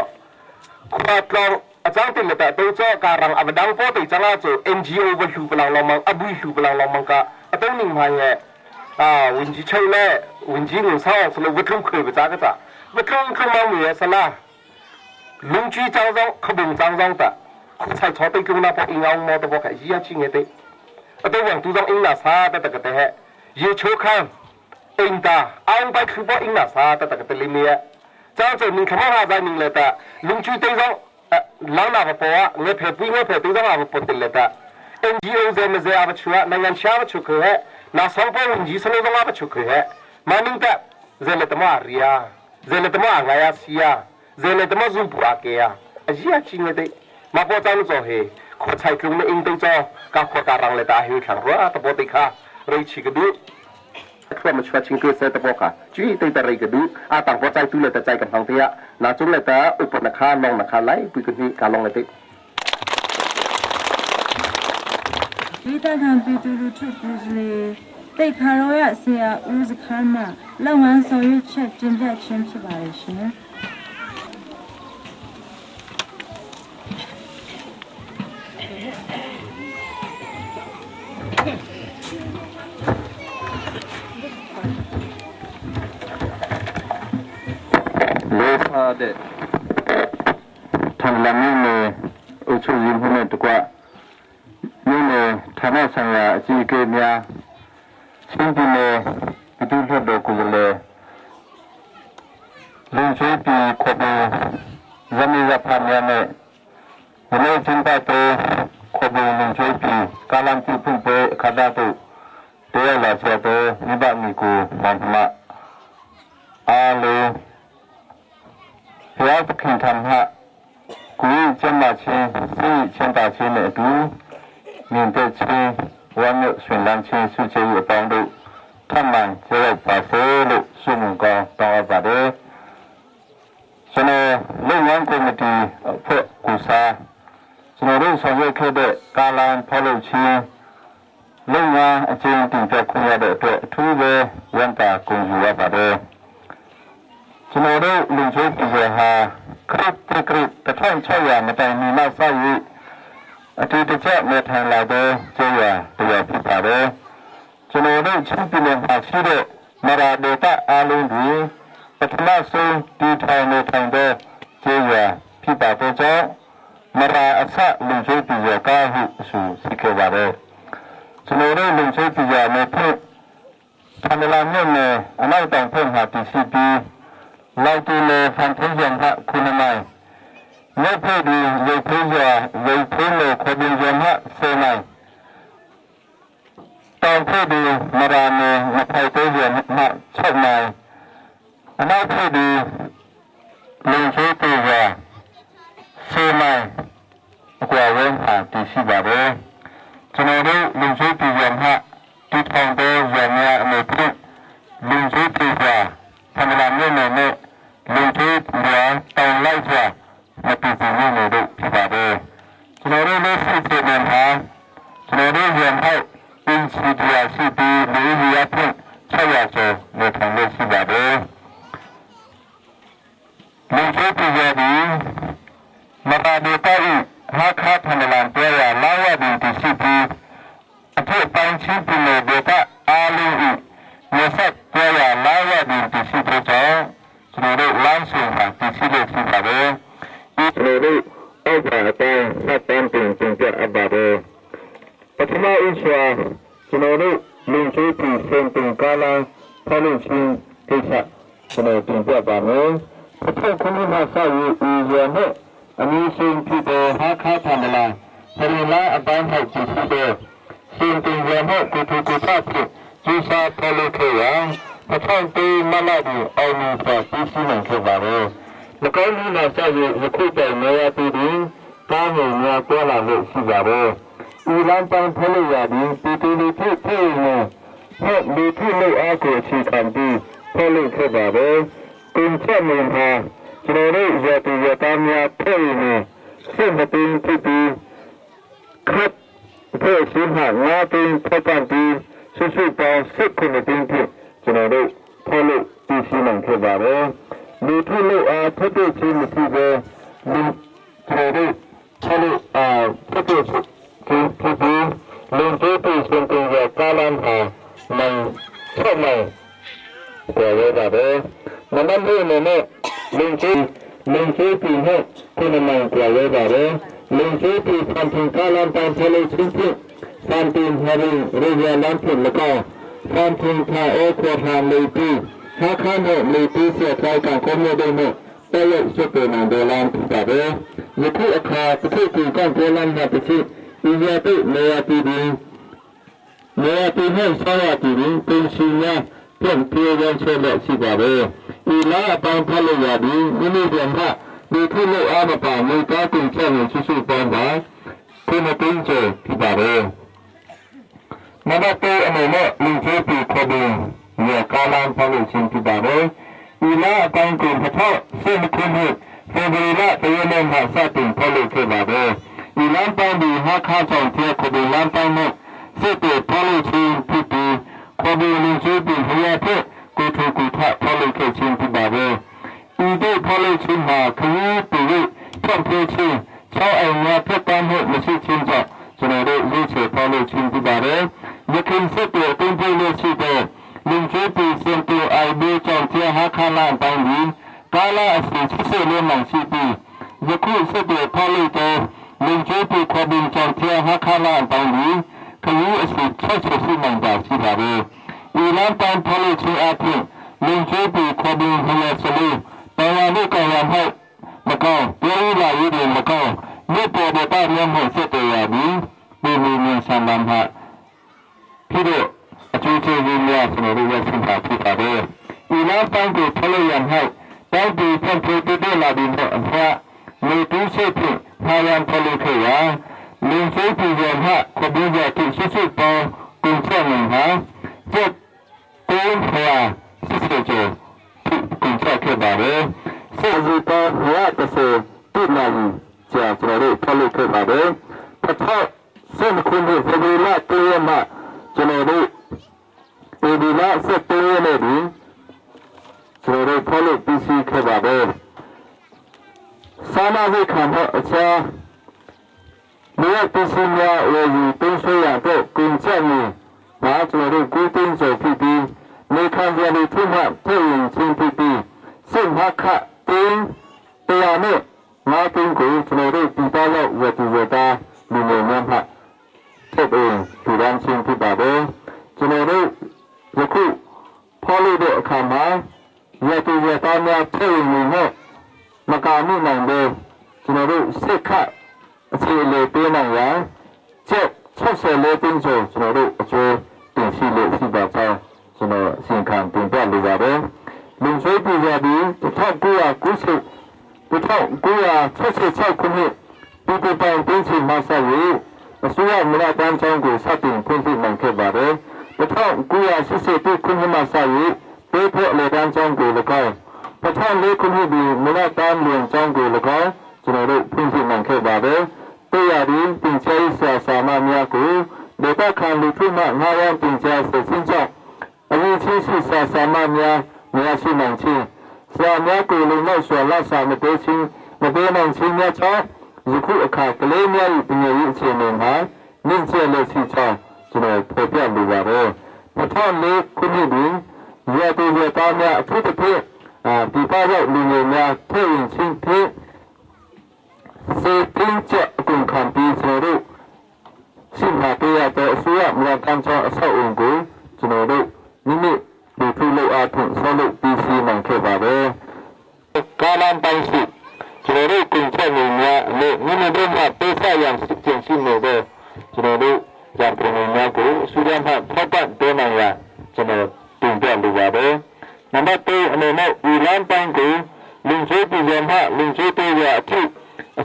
Speaker 4: ขวดลองอาจารย์ติเลยแต่ตัวจอการรังอับดังพอตีจ้าจู NGO วันชูพลังลองมังอบุยชูพลังลองมังกาต้นหนึ่งมาเนี่ยวันจีเช่าเล่วันจีหนุ่มสาวสโลวัตถุเคยไปจ้าก็จ้าวัตถุเคยมาเหมือนสลาลุงจีจังจังขบุงจังจังแต่คุณชายชอบไปกินน้ำพออิงเอาหม้อตัวพอแค่ยี่ชิงเงี้ยแต่ตัวอย่างตัวจังอิงน่าซาแต่ก็แต่ยี่โชคันอิงตาเอาไปคือพออิงน่าซาแต่ก็แต่ลิเมียจ้าจะมีคำว่าอะไรนึงเลยแต่ลุงจีตัวจังหลังหน้าพอเงี้ยเผื่อเงี้ยเผื่อตัวจังเอาไปติดเลยแต่ NGO เจมส์เจ้าอาบชัวนั่งยันเช้าชัวคือน่าสงสารวันจีสโลต้องอาบชัวคือมานิ่งแต่เจเลตมาเรียเจเลตมาไงอาเซียเจเลตมาซุ่มปัวเกียอาชิงเลยมาพอจังจ่อเฮขอใช้เครื่องมืออิงตัวจ่อกับขวดการังเลยตาหิวขังรัวตะโพติค่ะรีชิกดูเครื่องมือช่วยชิงเกษตรตะโพค่ะจุ้ยตีแต่รีกดูต่างพอใจตุเลยแต่ใจกับทางเทียน่าจุ่มเลยแต่อุปนักข่าลองนักข่าไล่ปุยกันที่การลองเลย
Speaker 7: ဒီတခံပြည်သူလူထုကိုယ်စားလှယ်တိတ်ခါရောရဆရာဦးစခန်းမှလုပ်ငန်းဆောင်ရွက်ချက်တင်ပြခြင်းဖြစ်ပါတယ်ရှင်
Speaker 5: လေသာတဲ့ทางลำนี้เลยอุชุยิมหุ่นตะกว่านี่เลยฐานะสังฆาจีเกียร์สิ่งที่เลยพิธีเลือดดอกกุเลยเรื่องช่วยปีขบจะมีจะผ่านยังไงวันนี้จึงไปตัวขบเรื่องช่วยปีการลังที่พุ่งไปขัดดาตุตัวหลายเสียตัวนิบามีกูมันมาอาลูเพื่อจะขึ้นทำฮะกูจะมาเชื่อที่เชื่อตาเชื่อเนี่ยดูมีแต่เชื่อวันนี้ส่วนหลังเชื่อสุดเชื่อปองดูท่านมันเชื่อภาษาลูกสุ่มกองต่อไปเด้อฉะนั้นเรื่องงานคอมมิตี้เพื่อกุศล
Speaker 8: ကျွန်တော်တို့ဆောင်ရွက်ခဲ့တဲ့ကာလံဖောက်လုပ်ခြင်းလုံငန်းအကျဉ်းတင်ပြခွင့်ရတဲ့အတွက်အထူးပဲဝန်တာကုန်ယူရပါတယ်ကျွန်တော်တို့လူချင်းပြည်ဟာခရစ်1600မတိုင်မီနောက်ဆက်၍အတူတကျနေထိုင်လာတဲ့ကျေးရွာတရားဖြစ်ပါတယ်ကျွန်တော်တို့ချင်းပြည်နယ်မှာရှိတဲ့မရာဒေတာအားလုံးဒီပထမဆုံးတည်ထောင်နေထိုင်တဲ့ကျေးရွာဖြစ်ပါတဲ့ကြောင့်မရာအစလူချင်းပြည်ကားဟုအဆိုရှိခဲ့ပါတယ်ကျွန်တော်တို့လူချင်းပြည်နဲ့ဖြစ်သံလာမြို့နယ်အနောက်တောင်ဘက်မှာတည်ရှိပြီးလိုက်တူလေဖန်ထင်းရံကခုနမိုင်မြေဖေဒီရေဖေးရွာရေဖေးလို့ခေါ်ပြီးရမှာစေနိုင်တောင်ဖေဒီမရာနေမဖိုက်သေးရမှာ6မိုင်အနောက်ဖေဒီလူချင်းပြည်စေမိုင်အကွာဝန်းဟာတည်ရှိပါတယ်ကျွန်တော်တို့လူချင်းပြည်မှာတည်ထောင်တဲ့ရံရအမှုဖြစ်လူချင်းပြည်ကသံလာမြို့နယ်နဲ့လူချင်းပြည်တောင်လိုက်စွာမတူတူနေလို့ဖြစ်ပါတယ်ကျွန်တော်တို့လက်ရှိပြည်မှာကျွန်တော်တို့ရံဟောက်အင်းစီတရားရှိပြီးလူကြီးရဖြစ်600ကျော်နေထိုင်လို့ရှိပါတယ်လူချင်းပြည်ဒီမပါဒေတာဤဟာခါထန်လန်ပြေရလာဝဒီတရှိပြီးအထက်ပိုင်းချင်းပြည်နယ်ဒေတာအားလုံးဤရဆက်ပြေရလာဝဒီတရှိတဲ့ကြောင့်ကျွန်တော်တို့လမ်းဆောင်တာတရှိလို့ဖြစ်ပါတယ်ဒီလိုလို့အောက်ပါတဲ့ဆက်တန်းတင်ပြအပ်ပါတယ်ပထမအစွာကျွန်တော်တို့လူချင်းပြည်စင်တင်ကားလမ်းဖလို့ချင်းကိစ္စကျွန်တော်တင်ပြပါမယ်အထက်ခုနှစ်မှာဆက်ယူရနဲ့အမည်ရှင်ဖြစ်တဲ့ဟာခါထန်လာပရိလာအပိုင်းဟောက်ကြည့်တဲ့ရှင်တင်ရမဲ့ကိုထူကိုဖတ်ဖြစ်ကျူစာဖလို့ခေရအထောက်တေးမလာဘူးအောင်လို့ပြီးစီးနိုင်ခဲ့ပါပဲ။၎င်းဒီမှာဆက်ယူယခုတိုင်နေရပြီးဒီကားငယ်များပေါ်လာလို့ရှိပါပဲ။ဒီလမ်းပိုင်းဖလို့ရပြီးတီတီလေးဖြစ်ဖြစ်နေဟဲ့ဒီဖြစ်လို့အားကိုအခြေခံပြီးဖလို့ခဲ့ပါပဲ။တင်ချက်နေမှာကျွန်တော်တို့ရတူရသားများဖြစ်နေစိတ်မတင်ဖြစ်ပြီးခတ်ဖို့ရှိမှငါတင်ဖတ်ကန်ပြီးဆွဆွပေါင်းစိတ်ခုနှစ်တင်ဖြစ်ကျွန်တော်တို့ဖော်လို့တည်ရှိနိုင်ခဲ့ပါပဲလူထုလို့အားဖြစ်ဖြစ်ချင်းမရှိပဲလူကျွန်တော်တို့ဖော်လို့ဖြစ်ဖြစ်ချင်းဖြစ်ပြီးလူတွေပြည်စင်တင်ရကားလမ်းဟာနိုင်ဆက်နိုင်ပေါ်ရတာပဲမနက်နေ့နဲ့လင်းချင်းပြည်နဲ့ခုနမှန်ကြရပါတယ်လင်းချင်းပြည်ဖန်တီကာလန်တန်ဖလေးချင်းဖြင့်ဖန်တီဟရီရေရလန်ဖြင့်၎င်းဖန်တီကာအေခေါ်ထားလေပြီးဟာခန်းနဲ့လေပြီးဆက်ခိုင်းကကွန်မြူတွေနဲ့တဲရုပ်စုပ်နေတယ်လမ်းဖြစ်ပါတယ်ယခုအခါတစ်ခုကဒေလန်နဲ့တစ်ခုဒီရတဲ့နေရာပြည်နဲ့ဆောရပြည်ပြင်စီညာပြန်ပြေးရချက်လက်ရှိပါပဲဒီလာအပိုင်းဖတ်လို့ရပြီးမိမိပြန်ကဒီခုလို့အားမပါမိသားတင်ချက်ကိုဆွဆွပေါင်းပါခုနတင်ချက်ဖြစ်ပါပဲနံပါတ်3အနေနဲ့လူကြီးပြည်ခေါ်ပြီးရကာလန်ဖတ်လို့ရှင်ဖြစ်ပါပဲဒီလာအပိုင်းကိုဖတ်စိတ်ခုနှစ်ဖေဗရီလတရနေ့မှာစတင်ဖတ်လို့ဖြစ်ပါပဲဒီလမ်းပိုင်းဒီဟာခါဆောင်တဲ့ခေါ်ပြီးလမ်းပိုင်းနဲ့စစ်တေဖတ်လို့ရှင်ဖြစ်ပြီးခေါ်ပြီးလူကြီးပြည်ရတဲ့ကိုထူကိုထဖတ်လို့ခဲ့ခြင်းဖြစ်ပါပဲဒီတို့ဖတ်လို့ခြင်းမှာခရီးပြည်ထွက်ပြေးခြင်းချောင်းအိမ်များဖြစ်တမ်းမှုမရှိခြင်းကြောင့်ကျွန်တော်တို့လူချေဖတ်လို့ခြင်းဖြစ်ပါတယ်ယခင်စစ်တေအတင်းပြေးလို့ရှိတဲ့လူကြီးပြည်စင်တူအိုင်ဘေးကြောင့်ကျဟာခလာတိုင်းဒီကာလာအစီစစ်လေးမှရှိပြီးယခုစစ်တေဖတ်လို့တဲ့လူကြီးပြည်ခေါ်ပြီးကြောင့်ကျဟာခလာတိုင်းဒီခရီးအစီချက်ချက်ရှိမှတာရှိပါပဲဒီလမ်းပိုင်းဖလို့ချင်းအဖြစ်လူကြီးပြည်ခေါ်ပြီးဟရစလို့တော်ရလို့ကြောင်ရမို့မကောင်းပြောရလာရည်မကောင်းမြတ်ပေါ်တဲ့တာမျိုးမှုစစ်တေရပြီးဒီလိုမျိုးဆန္ဒမှာဖြစ်တဲ့အကျိုးကျေးဇူးများကျွန်တော်တို့ရရှိတာဖြစ်ပါတယ်ဒီလမ်းပိုင်းကိုဖလို့ရမို့တောက်ပြီးဖွင့်ပြတဲ့လာပြီးတော့အဖလူတူးစိတ်ဖြင့်ဟာရန်ဖလို့ခေရလူစိတ်ပြည်ရမှာခဘိရတိဆွဆွပေါင်းကိုချက်နေဟာကျက်ကိုယ်ဖွာစစ်စစ်ကျော်ကိုချက်ခဲ့ပါလေစေစီပေါ်ရတဲ့စေတိနာကြီး จะเราได้พอลูกเคยมาเด้อพระท่อเส้นคุณที่เวลาเตรียมมาจะเราได้เวลาเส้นเตรียมเลยดิจะเราได้พอลูกปีซีเคยมาเด้อสามาวิคันเหอาจารย์เมื่อปีซีเนี่ยเราอยู่เป็นส่วนอย่างก็กุญแจมีมาจะเราได้กู้ติ้งโจพีปีในคำเรียนที่ทุ่งหักเที่ยวชิงพีปีซึ่งหักขะติ้งเตียเนี่ยมาติ้งกูจะเราได้ปีตาแล้ววัตถุตามีเงินเงินหักเทียบเองที่ร้านชิงพีบาเด้จะเราได้ยกคู่พอเลยเด็กขามาวัตถุตาเนี่ยเที่ยวมีเงินมาการนี่นั่งเด้จะเราได้เสกขะเสียเลยเป็นนั่งยาเจ็บชอบเสียเลยติ้งโจจะเราได้ช่วยติ้งสีเลยสีบาเจ้าจะเราสิ่งการติ้งแบบรู้ว่าเด้ลุงช่วยปีเดียดีจะทอดกู้กู้สิจะทอดกู้ช่วยเสียคนนี้ปีที่ไปติ้งสิมาใส่สุยาเมื่อตอนจังกูสัตย์คนที่นั่งเก็บบ่าเด้จะทอดกู้ช่วยเสียที่คนที่มาใส่เพื่อเพื่อเลยตอนจังกูแล้วก็พอท่านเลี้ยคนที่ดีเมื่อตอนเลี้ยงจังกูแล้วก็จะเราคนที่นั่งเก็บบ่าเด้ตัวอย่างนี้ติ้งใจเสียสามาเมียกูเด็กข้างลูกทุ่งมางานวันติ้งใจเสียสิ้นใจอันนี้ชื่อเสียสามาเมียชื่อนังชิงสามีกูเลยไม่ส่วนละสามเดือนชิงมาเป็นนังชิงเนี่ยจ้ายุคขาดเลยเนี่ยเป็นอย่างนี้เชียร์หนึ่งฮะนิ่งเชียร์เลยสิจ้าจะเลยเพื่อเพื่อนดูว่าเลยพอท่านเล็กคุณนี่ดีเยอะตัวเยอะตอนเนี่ยทุกประเทศปีป้าว่าลุงเนี่ยเที่ยวชิงเที่ยวเสียทิ้งเจ้ากุ่งขันปีเสด็จสิ่งหาตัวแต่สุยาเมื่อการจ้าเศร้าองกูจะเลยนี่ดูทุลุอาถุสลุปีซีนังเขบาเบกาลันปังสิจะได้กุญแจมีเนี่ยนี่เดินมาเตะสายอย่างสิเจียงชิมเลยจะได้อย่างเป็นเนี่ยกูสุริยันพัฒน์พัฒน์เตนังยาจะได้ตุ่มเปลี่ยนดูว่าเบนับเตะเนี่ยอีลันปังกูลุงช่วยปีเยี่ยมฮะลุงช่วยเตะยาที่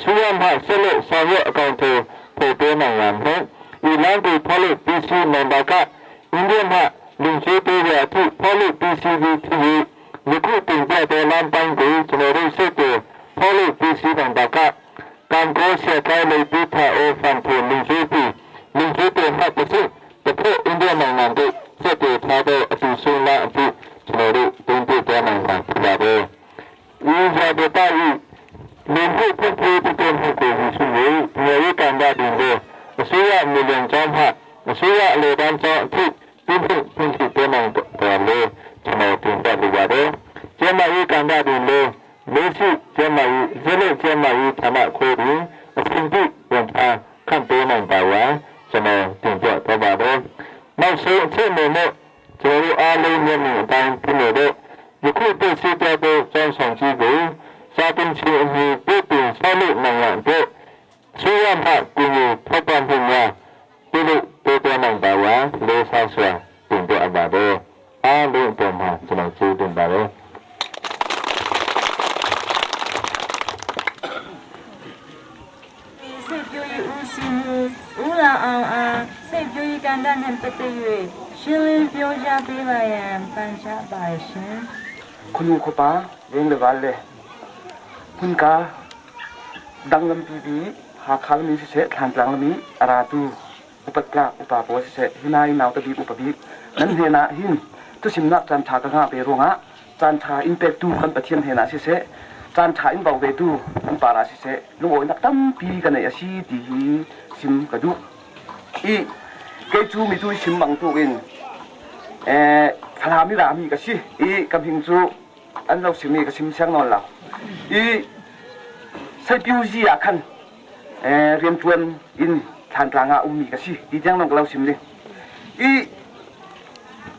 Speaker 8: สุริยันพัฒน์เสลสาวะกันเถอะเตะนังยาเนี่ยอีลันปีพอลปีซีนังดากะอินเดียนฮะลุงช่วยเตะยาที่พอลปีซีวีที่ยุคติ้งเปลี่ยนลันปังกูจะได้เสกพอลปีซีนังดากะการโกเสียใจเลยปีท่าโอฟังเพลงลุงช่วยปีลุงช่วยเตะฮักไปสิแต่พวกอินเดียนังนันเตะเสกท่าเดอสุสุนาที่จะได้ติ้งเตะนังนันดาเดอีจะเดต้าอีลุงช่วยพูดพูดเป็นหัวใจสุดเลยเมื่อการได้ดินเดสุยามีเรื่องจอมฮักสุยาเลยดันจอที่เป็นที่เตะนังแต่เลยจะได้ติ้งแบบดูว่าเดเจ้ามาอีการได้ดินเลยเลสิเจ้ามาอีเจเลเจ้ามาอีธรรมะโคดีสิ่งที่วันอาขั้นเตนังไปว่าจะได้ติ้งแบบตัวว่าเดไม่ใช่ที่เมื่อจะรู้อาเลยเนี่ยมีตามที่เมื่อเดยุคที่สิเตะจงส่งจีกูซาตินชีมีเปิดเป็นสลุนังอย่างเดสุยามพักกูมีพัฒน์พิญญาที่ลูกเตะนังไปว่าเลสาสวาติ้งแบบว่าเดอาเรื่องตัวมาจะได้ชื่อติ้งแบบเด
Speaker 7: 乌拉昂啊，谁表演简单很不得意，心里表现对吧呀？半下半身。
Speaker 9: คุณลุงคุณป้าเลี้ยงเลยวันเลยคุณกาดังลำปีบีหาคาลมีเสทานกลางลำมีอาราตูอุปกาอุปาโปเสหินายนาวตะบีอุปบีนั้นเฮนาหินตุสิมนักจันทากงาเปรวงะจันทาอินเปกตูกันปะเทียนเฮนาเสจันทาอินเบาเวตูกันปาราเสลุงโอยนักตั้มปีกันในอาชีดีสิมกระดูอีเกจูมีตูสิมบังตูอินพลามิรามีก็สิอีกำพิงจูอันเราสิมีก็สิมเสียงนอนเราอีใส่ผิวจีอาคันเรียนชวนอินทานกลางอามีก็สิอีจังน้องเราสิมเลยอี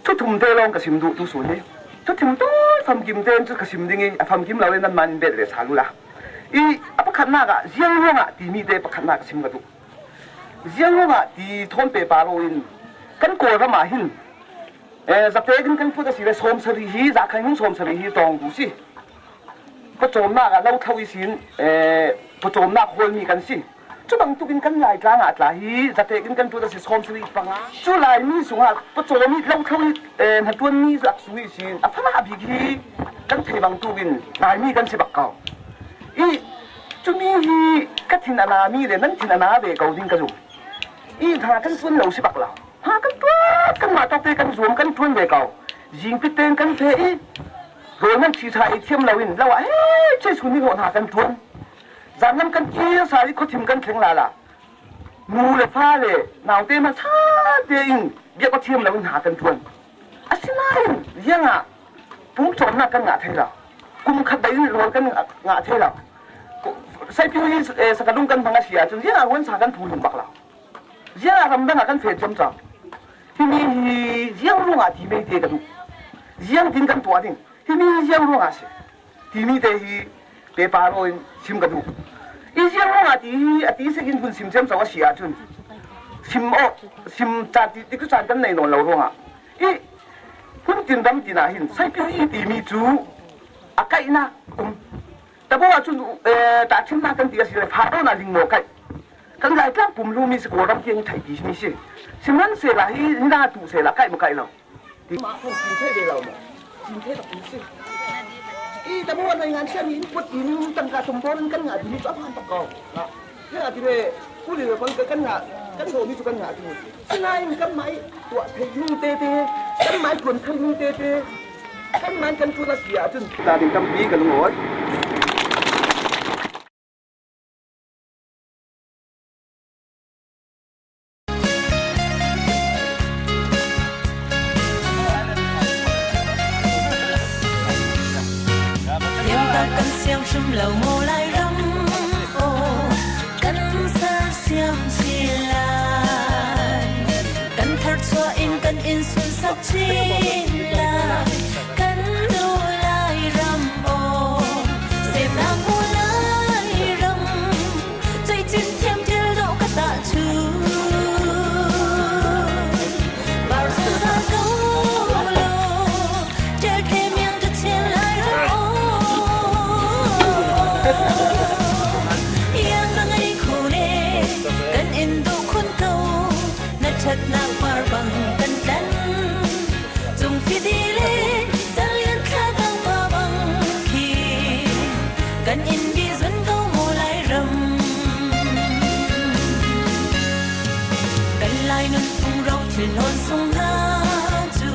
Speaker 9: ทุกทุ่มเตลองก็สิมดูทุกส่วนเลยทุกทุ่มตัวฟังกิมเตนทุกก็สิมดิ่งฟังกิมเราเล่นนั่นมันเบ็ดเลยสาลุละอีประคันนากะเสียงร้องตีมีเตประคันนากสิมก็ดูเสียงร้องตีทนเปปาโรอินกันโกรธมาหินจะเตะกันพูดสิเลยสมสรีฮีจากใครหุ้นสมสรีฮีตองดูสิพอโจมมากเราเท่าอีสินพอโจมมากคนมีกันสิจุดบางตุกินกันหลายกลางอาจหลายฮีจะเตะกันพูดสิสมสรีปังจุดหลายมีสูงอ่ะพอโจมมีเราเท่าหัดตัวมีหลักสูงอีสินพม่าบีกีกันเทบางตุกินหลายมีกันสิบักเก่าอี chúng mi cắt thìn anh mi để nâng thìn anh về cầu đinh cái dùng y thà căn tuân lâu xí bạc lão ha căn mà tao tê căn zoom căn tuân về cầu riêng cái tên căn thế rồi nâng chỉ sai thêm lâu in lâu ấy chơi xuân đi hồn hà căn tuân giá năm căn kia sai có thêm căn khéng là mù le pha le nào tê mà sa tê in biết có thêm lâu in hà căn tuân à xin ai riêng à phúng trộn là căn ngã thế nào cùng khát đấy rồi căn ngã thế nào sai phiêu hi sa cái đông căn bằng cái gì à chứ riêng à vẫn sa căn thu lùng bạc lão riêng à làm đang à căn phê chấm chấm thì mi riêng luôn à thì mấy thế cái đúng riêng tin căn tua tin thì mi riêng luôn à sẽ thì mi thế hi bé bà rồi sim cái đúng riêng luôn à thì sẽ kinh quân sim chấm sao cái gì à chứ sim chặt thì cứ chặt cái này nó lâu luôn à quân tin đâm tin à hin sai phiêu hi thì mi chú à cái naแต่พอจุนแต่ชิมมากันตีสิเลยพาโดนาลิงโมกันกันหลายครั้งผมรู้มีสกุลรำเกียงไทยดีมีสิสิมันเสียละที่น่าตูเสียละใกล้มาใกล้เราที่มาคนจีนเท่เดียวเราจีนเท่แบบนี้สิแต่พอในงานเช่นนี้พวกจีนตั้งการสมบูรณ์กันงานที่มีจ้าพันตะกอนนะที่อาจจะเป็นผู้เรียนคนกันงานกันโดมีจุกันงานที่ที่นายมีกันไม้ตัวไทยมีเตะกันไม้คนไทยมีเตะกันไม้กันทุนเสียจนตาถึงกำปีกันหมด
Speaker 6: lầu mô lai râm ô cắn xa xiêm chi lại cắn thắt xóa in xuân sắc chín lại cắn đô lai râm ô dẹp nàng mô lai râm dây chín thêm theo độ các tạ chú bảo sự ra câu lô chơi thêm miệng cho trên lai râm ô thật nào par bằng cân đắn dùng phi đi lên dân liên khá tăng pa bằng khi cần in đi dẫn câu mồ lại rầm cần lại nôn phung rau thuyền hồn sông ha chu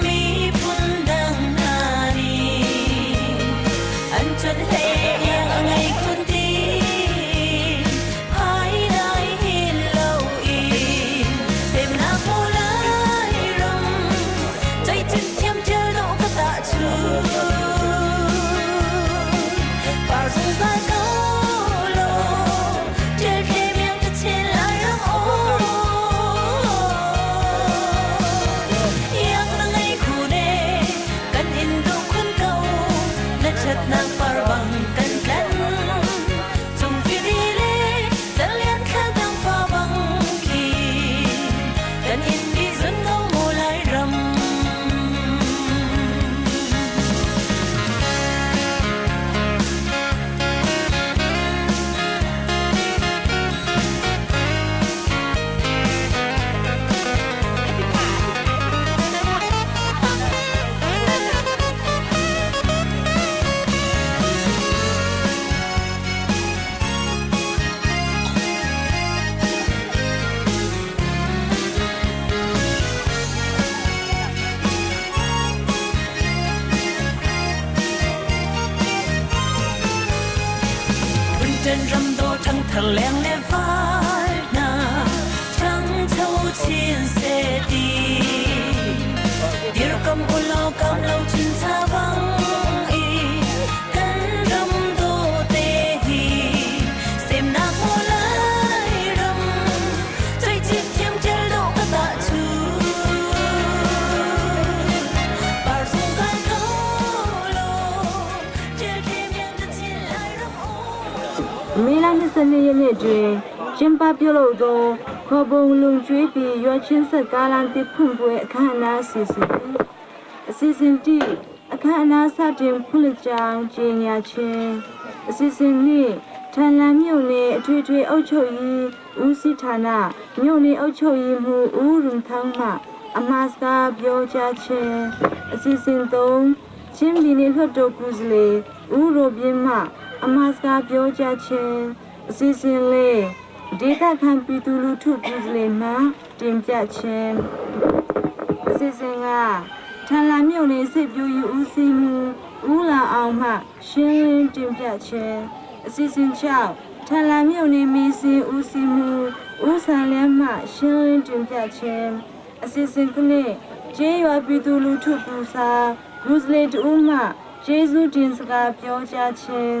Speaker 6: mi phun đang ha đi anh chân hề yang ngày kun ti trên râm đô trăng thằng leng le vai na trăng thâu thiên xe đi điều cầm u lo cầm lâu chân xa vắng y cánh râm đô tê hi xem na mô lai râm chơi chít thêm chơi độ các tạ chú bảo dung gan câu lô chơi thêm yang đất trên lai râm
Speaker 7: 米兰的森林也追，先把表露中，可不龙追比约青色橄榄的澎湃看那西西地，看那沙丁普勒江金牙圈，西西里，产蓝苗呢追欧洲伊乌西塔那，苗呢欧洲伊木乌龙汤嘛，阿玛斯卡表家圈，西西东，前边呢合作故事嘞，乌罗边嘛。အမတ်စကားပြောကြခြင်းအစီအစဉ်လေးဒေတာခံပြည်သူလူထုပြည်စလေမှတင်ပြခြင်းအစီအစဉ်ကထန်လာမြို့နယ်စစ်ပြိုယူဦးစီးမှုဦးလာအောင်မှရှင်းလင်းတင်ပြခြင်းအစီအစဉ်6ထန်လာမြို့နယ်မီစီဦးစီးမှုဦးဆန်လန်းမှရှင်းလင်းတင်ပြခြင်းအစီအစဉ်ကနေ့ကျေးရွာပြည်သူလူထုပူစာလူစလေတူမှကျေးဇူးတင်စကားပြောကြားခြင်း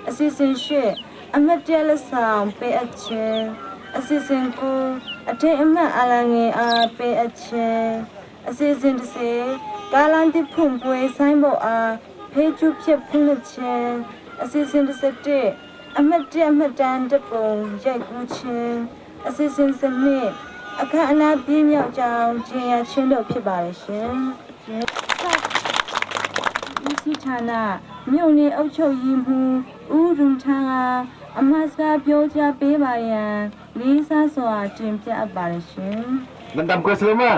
Speaker 7: အစီအစဉ်8အမတ်တဲလက်ဆောင်ပေးအပ်ခြင်းအစီအစဉ်9အထိတ်အမှတ်အလငယ်အားပေးအပ်ခြင်းအစီအစဉ်10ကာလန်တိဖုန်ပွဲဆိုင်ပေါ်အားဖေးကျုဖြစ်ဖွင့်လှစ်ခြင်းအစီအစဉ်11အမတ်တဲအမတ်တန်တပုံရိုက်ကူးခြင်းအစီအစဉ်12အခမ်းအနားပြည့်မြောက်ကြောင်းကျင်းရခြင်းတို့ဖြစ်ပါရဲ့ရှင်ဒီစီဌာနမြို့နယ်အုပ်ချုပ်ရေးမှူးဦးရုံထန်းကအမတ်စကားပြောကြားပေးပါရန်လေးစားစွာတင်ပြအပ်ပါရရှင်
Speaker 4: Nandam ko selama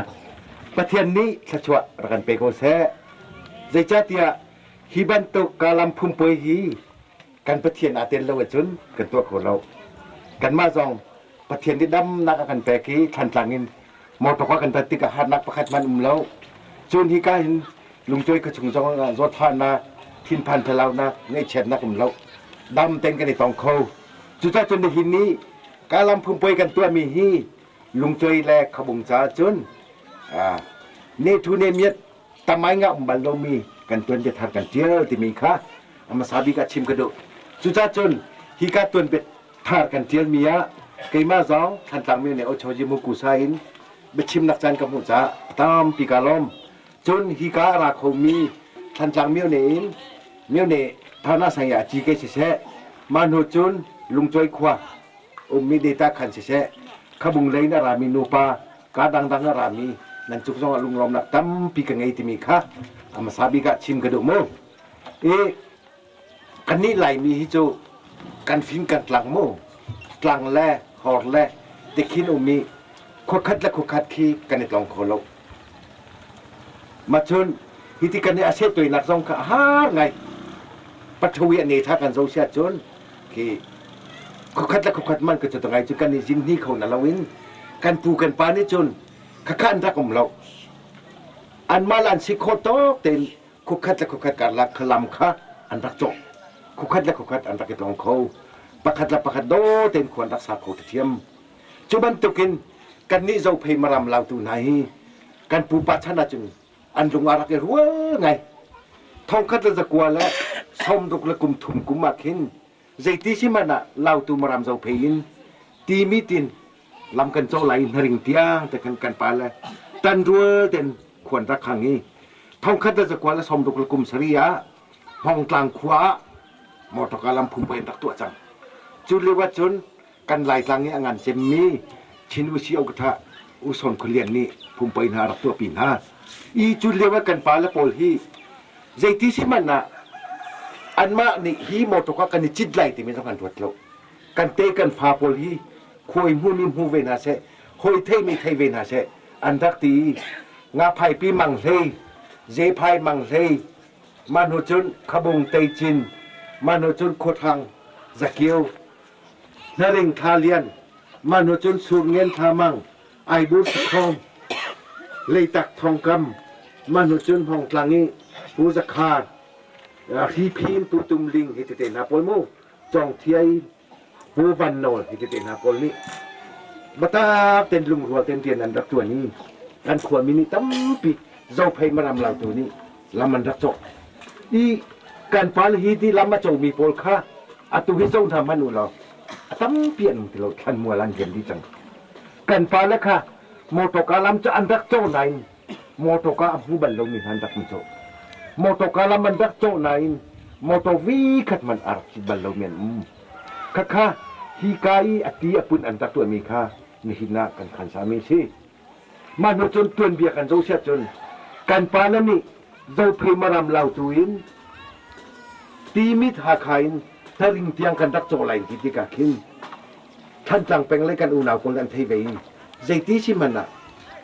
Speaker 4: patian ni sachwa rakan peko se zajatia hibantu kalam pumpoi hi kan patian aten lo chun kan tua ko lo kan ma jong patian di dam nak akan peki than tlangin mo to kan tatika hanak pakhat man lo chun hi ka hin lungchoi ka chung jong zot phan na thin phan thalau na ngai chet na kum lo dam ten kan ni tong kho chu cha chun hin ni kalam pumpoi kan tua mi hi lungchoi le khabung cha chun ne thu ne miet tamai nga umbal lo mi kan tun je thar kan tiel ti mi kha amasabi ka chim ka do chu cha chun hi ka tun bet thar kan tiel mi ya kai ma zong than tang mi ne o choji mu ku sa in be chim nak chan ka mu cha tam pi ka lom chun hi ka ra kho mi than tang mi ne in mi ne thana sang ya chi ke se man ho chun lungchoi khwa mi data khan se khabung lei na rami nupa ka dang dang na rami nan chuk jong lung lom nak tam pi ka ngai ti mi kha amasabi ka chim ka do mo kan ni lai mi hi chu kan fin kan tlang mo tlang le hor le te khin mi kho khat la kho khat khi kan tlong kho lo ma chun hi ti kan ni ase toi nak jong ka ha ngai pathwi ani tha kan zo sia chun ki kho khat la kho khat man ka chu tangai chu kan ni jin ni kho na lawin kan pu kan pa ni chun kha khan ra kom lo an malan si kho to ten kho khat la kho khat ka la khalam kha an rak chok kho khat la kho khat an rak ke tong kho pakhat la pakhat do ten khon rak sa kho thiam chu ban tukin kan ni zo phei maram lau tu nai kan pu pa chana chun an lung ara ke ruwa ngai thong khat la zakwa la som duk la kum thum kum ma khin zaiti si mana lau tu maram zo phein ti mi tin lam kan zo lai naring tiang te kan pa la tan ruwa ten khon rak khang ni thong khat la zakwa la som duk la kum saria hong tlang khwa mo to kalam phum pen tak tu chang chu le wa chun kan lai tlang ni angan chem mi chin u si ok tha u son khlian ni phum pen ha rak tu pin ha i chu le wa kan pa la pol hi zaiti si mana an ma ni hi mo to ka kan chit lai ti mi kan tuat lo kan te kan fa pol hi khoi mu ni mu ve na se hoi thei mi thei ve na se an dak ti nga phai pi mang hlei je phai mang hlei man ho chun khabung tei chin man ho chun kho thang zakiu naring thalian man ho chun sur ngen tha mang ai bu khom lei tak thong kam man ho chun hong tlangi pu zakha hi phim tu tum ling hi te na pol mo chong thiai pu van no hi te na pol ni bata ten lung ruwa ten tian an dak tu ni an khwa mi ni tam pi zo phai maram lau tu ni laman dak chok i kan pal hi ti lama chong mi pol kha atu hi zong tham manu lo tam pian ti lo than mo lan gen di chang kan pal la kha mo to ka lam cha an dak chok nai mo to ka hu ban lo mi han dak mi chok mo to ka lam man dak chok nai mo to vi khat man ar chi ban lo men kha kha hi kai ati apun an dak tu mi kha ni hina kan khan sa mi si man no chon tuan bia kan zo sia chon kan pa na ni zo phei maram lau tuin ti mit ha khain tharing tiang kan dak chok lai ti ka khin than chang peng le kan u naw kon kan thei vei zaiti si mana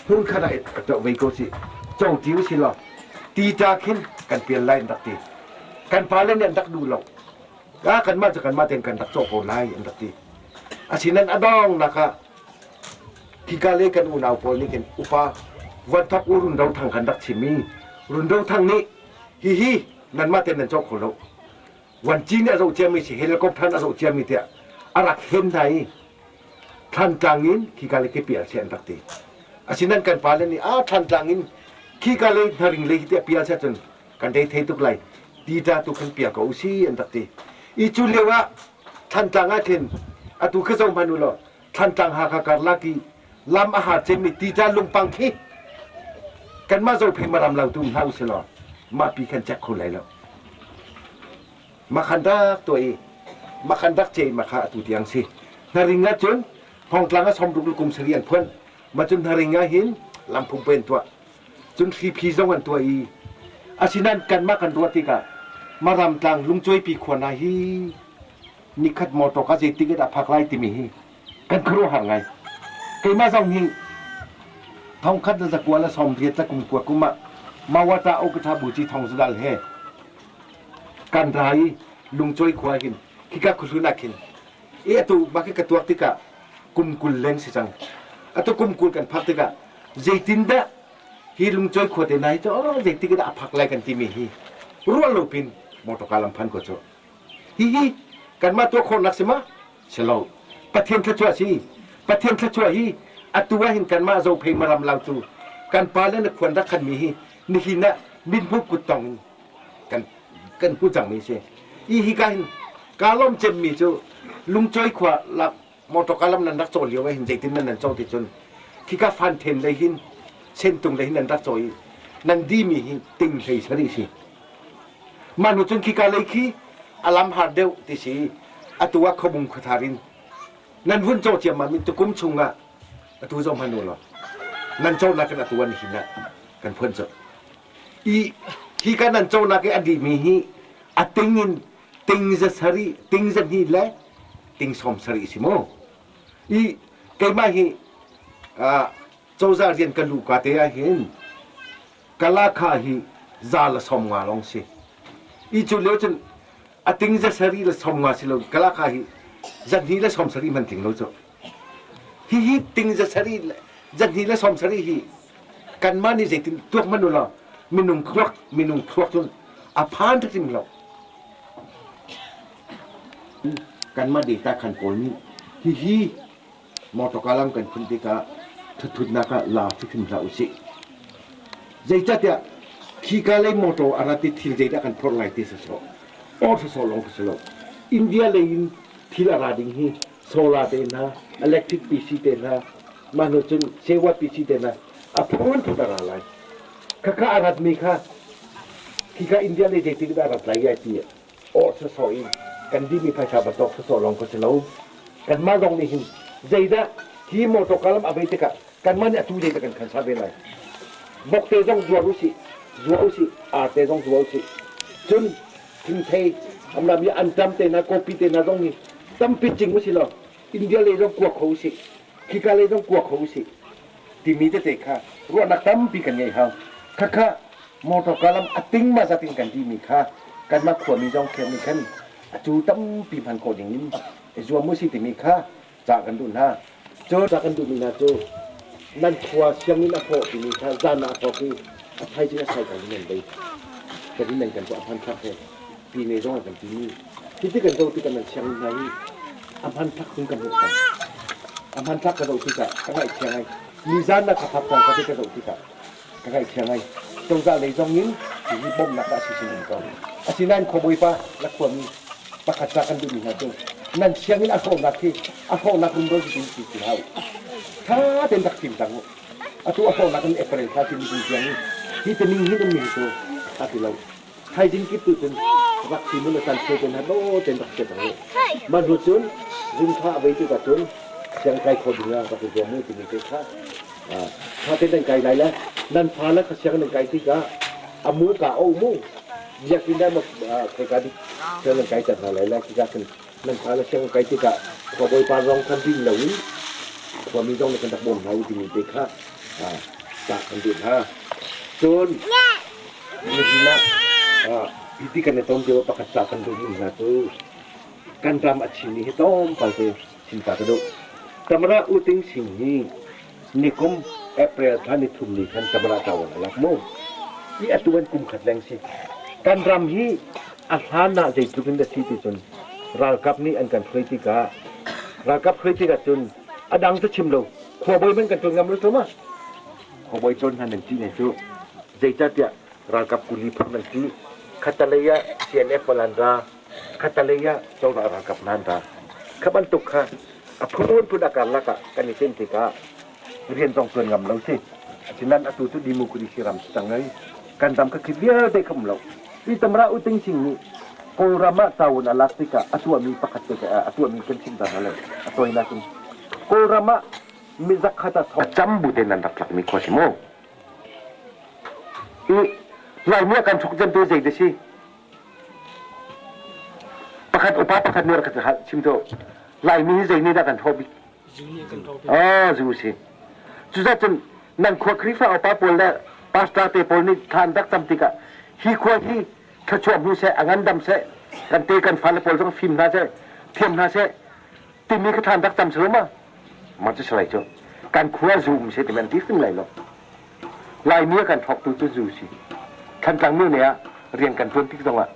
Speaker 4: hun khara to vei ko si chong tiu si lo ti cha khin kan pian lai dak ti kan pa le ne dak du lo กันมาจะกันมาเต็นกันตักโจโกไลอันตักทีอาชีนั้นอดองนะคะที่กาเลกันอุณาวโพนี่กันอุปาวันทักอุรุนเราทางกันดักชิมีรุนเราทางนี้ฮินั่นมาเต็นนั่นโจโกเราวันจีนเราเจียมีสิเฮลิคอปเตอร์เราเจียมีเถอะอารักเห็นไทยท่านจางอินที่กาเลกเปียเสียนตักทีอาชีนั้นกันพาเลนี่ท่านจางอินที่กาเลทาริงเลยที่เปียเสียจนกันได้เทตุกไลดีดาตุกันเปียกอุซีอันตักทีอีจุเลวะท่านจางอาเทนอาตุขจงพันุโลท่านจางหากการลักีลำอาหารเจมิตีจาลุงปังคีกันมาจะเพมารำเราตุ้มเฮาสลอมาปีกันจักคนไหลแล้วมาคันดักตัวเองมาคันดักเจมาขาตุเตียงสินาริงาจนห้องกลางก็สมดุลกุมเสียงเพื่อนมาจนนาริงาหินลำพุงเป็นตัวจนทีพีจงกันตัวอีอาศินันกันมากันตัวติกามารำกลางลุงช่วยปีขวานาฮีนิคัดมอตกาเจติกดาพักไล่ติมีฮีกันครัวห่างไงเกี่ยมาส่งหิงทองคัดจะกลัวและสมเพียรจะกุมกวดกุมมาว่าตาอกทาบุจีทองสุดาลเฮกันไรลุงช่วยขวาหินคิกาคุสุนักหินตุมาคิกตัวติกากุมกุลเลงสิจังตุกุมกุลกันพักติกาเจตินดาฮีลุงช่วยขวดไหนจ้าเจติกดาพักไล่กันติมีฮีรัวลูปินมอตกาลัมพันก็จ้าฮีกันมาตัวคนนักสิมาเชลล์ประเทศขจัวชีประเทศขจัวฮีอัตัวเห็นกันมาเราเพย์มารำเราตูกันปาเลนควรรักขันมีฮีนี่หินะมินพูกุตองกันพูดจังมีเชอีฮีกันกาลมเจมมีจูลุงจ้อยขวาหลับมอตกาลัมนันรักโจเลียวไว้เห็นใจตินนันโจติจนคิกาฟันเทนเลยหินเช่นตรงเลยหินนันรักโจยนันดีมีหินติงเลยสรีชีมันจนคิกาเลยคีอาลัมฮาร์เดลติสีอัตัวขบุงขทารินนั่นวุ่นโจเจียมันมีตุกุมชุงอ่ะอัตัวจอมพันโนหรอนั่นโจนักกันอัตัวนี่นะกันเพื่อนโจอีที่กันนั่นโจนักอดีมีฮีอัติงินติงจะสรีติงจะนี่แหละติงสมสรีสิโมอีเกี่ยมาฮีโจจาเรียนกันลูกาเตียเห็นกะลาคาฮีซาลสมงาลองสิอีจุเลวจนอติงจะสรีละสมงาสิโลกะลาคาฮีจันนี่ละสมสรีมันถึงโลจ้ะฮีติงจะสรีจันนี่ละสมสรีฮีกันมานี่จะติตัวมันดูละมินุงควักจนอภานทุกสิ่งเรากันมาดีตาขันโกนี่ฮีมอตกาลัมกันคุณติกาทุดนักลาทุกสิ่งเราสิใจจัดเนี่ยขี้กาเลยมอตอาราติทิลใจได้กันพรไลติสโซโอ้สโซลงสโลอินเดียเลยทิลาราดิงฮีโซลาเดนะอิเล็กทริกพีซีเดนะมนุษย์เซวะพีซีเดนะอภานทุกอะไรเลยข้าอาราดมีข้าขี้กาอินเดียเลยใจติดอาราดไลยตีโอ้สโซอินกันดีมีภาษาบัตรสโซลงสโลกันมาลงนี่หินใจได้ที่มอตกาลัมอาเบติกะกันมาเนี่ยทุกใจกันขันซาเบลัยบอกเตจงจัวรุสิอาเตจงจัวรุสิจนถึงเทอำนาจมีอันจำเตนะโกปีเตนะตรงนี้จำปิดจริงว่าสิล่ะอินเดียเลยต้องกลัวเขาสิคิกาเลยต้องกลัวเขาสิที่มีแต่เด็กค่ะรู้นักตั้มปีกันไงฮะข้ามอตกาลัมอติงมาจะติงกันที่มีค่ะกันมาขวมีจงแค่มีขันจูตั้มปีพันโกอย่างนี้จัวมุสิที่มีค่ะจากกันดูนะโจจากกันดูมีนะโจนั่นขวาเชียงนี้นะพอที่มีค่ะจานาพอคือไทยจะใช้กันยังไงแต่ที่นั่นกันก็พันทักเลยปีในร่องกันที่นี่ที่กันเราที่กันนั่นเชียงนี้พันทักถึงกันหมดกันพันทักกันเราที่กันก็ให้เชียงไงมีจานนักขับกันก็ที่กันเราที่กันก็ให้เชียงไงตรงจากในร่องนี้ที่มีบ่มนักอาชีพหนึ่งก่อนอาชีพนั้นขบวยป้าและควรมีประกาศกันดูมีนะโจนั่นเชียงนี้อาโคนักที่อาโคนักรุ่นโดยที่ที่ที่เขาถ้าเป็นตักทิมตังatau apa nak ni April hati ni yang ni kita ni tu hati lau hai jin kita tu vaksin mula tan sejen hado tendak sejen madutun jin tha abai tu katun yang kai khodinga ka tu jamu tu ni ka ha ten kai lai la nan phala ka siang nan kai ti ka amu ka au mu dia kinda mak kai ka di ten kai ta lai la ki ka nan phala siang kai ti ka ko boy pa rong kan ding lau ko mi rong kan tak bom hau ti ni kaจากกันดูนะจนนี่นะพิธีกันในตอนเดียวประกาศจากกันดูนี่นะตัว กันรำอัดชินีให้ต้มไปเลยชินตากระดูตำราอุติงสิ่งนี้นิคมเอเปรลท่านิทุมนี้ขันตำราเจ้าหลักโม่นี่อัตวันกุมขัดแรงสิการรำฮีอาหารน่าใจทุกินได้ที่จนรากับนี้อันกันเคยติการากับเคยติกาจนอดังจะชิมโลขวบอยมันกันจนงามรู้ตัวมั้ยขวบอยจนหันหนึ่งที่ไหนจูใจจัดเนี่ยรากับกุลีพันธุ์จีขัตเลยะเซียนเอฟลันดาขัตเลยะเจ้ารากับนันดาขบันตุกค่ะพูดพูดอาการละกะกันในเส้นติกาเรียนต้องเกินงามเราสิฉะนั้นอตุตุดีมุกุดิสิรำสังไงการทำก็คิดเยอะได้คำเราที่ตำราอุติงสิ่งนี้โกรามาตาวนาลักติกะอตัวมีประคัตเกะอตัวมีกันชิมตาอะไรอตัวนักโกรามามีจักขัดทอจำบุเดนันดักหลักมีข้อสิโมอีลายเมื่อการฉุกจันตัวใจเดชิประคัตอุปาประคัตเนื้อขัดชิมโตลายมีใจนี่ดักกันทอบิจูสิจุดนั้นนั่นขวคริฟ้าอุปาปอลและปาสตาเตปอลนี่ทานดักจำติกะฮีขวฮีขจวบดูเสอังันดำเสกันเตกันฟันปอลต้องฟิล์มน่าเสเทียมน่าเสตีมีขทานดักจำเสมามันจะสลายจ้ะการขวาซูมเสติมันที่ขึ้นไหลหรอกลายเมื่อกันทอกตัวตัวจูสิขันกลางเมื่อเนี่ยเรียนกันเพื่อนที่ตรงอ่ะ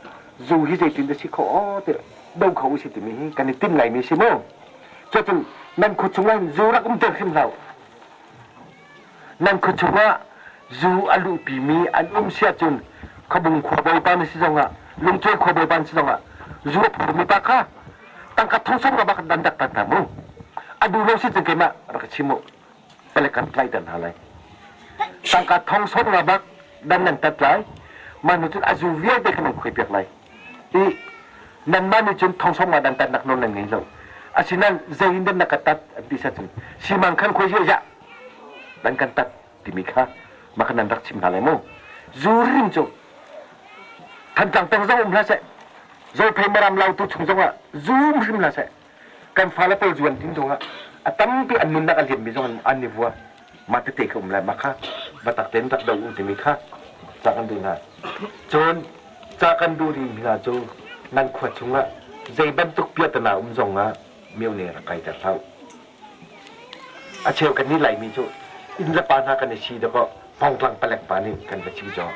Speaker 4: จูฮิเจตินเดชิเขาเตะดงเขาอุสิติมีกันในติ้มไหลมีสิโม่จนนั่นขุดชงว่าจูรักอุ้มเตะขึ้นเรานั่นขุดชงว่าจูอลูปีมีอันอุ้มเสียจนขบุงขวบอยปานสิจังอ่ะลุงช่วยขวบอยปานสิจังอ่ะจูผมมีปากค่ะตั้งกระทุ่งส่งระบักดันดักตัดtamu adu lo si jeng kema rakchimo pelekan tlai dan halaiตั้งกระทุ่งส่งระบักดันดันตัดไลมันนุนอาจูเวียเด็กหนุ่มคุยเปียกไลอีนั่นมันนุนทองส่งมาดันตัดนักนนท์นั่งไงเราอาศินันเจอินเดนนักตัดดิฉันsi mangkanคุยเยอะ dan kan tat timika makanan rak chim halai mo zurim joท่านจังเต็งซ่งละเสโจเพย์มารำเราตุชงจงอ่ะซูมริมละเสกันฟ้าละเปิดจวนทิ้งจงอ่ะตั้งปีอันนุนนักเรียนมีจงอันนี้วัวมาเตะกับละมาค่ะมาตักเต็นตักดาวที่มีค่ะจากกันดูนะจนจากกันดูดีมีนะโจนั่นขวดชงอ่ะใจบรรทุกเปียตนาจงอ่ะเมียวเนี่ยระไกแต่เท่าอาเชลกันนี่ไหลมีโจอินทรปานากันในชีแล้วก็พองกลางปลกปานี่กันไปชิมจอ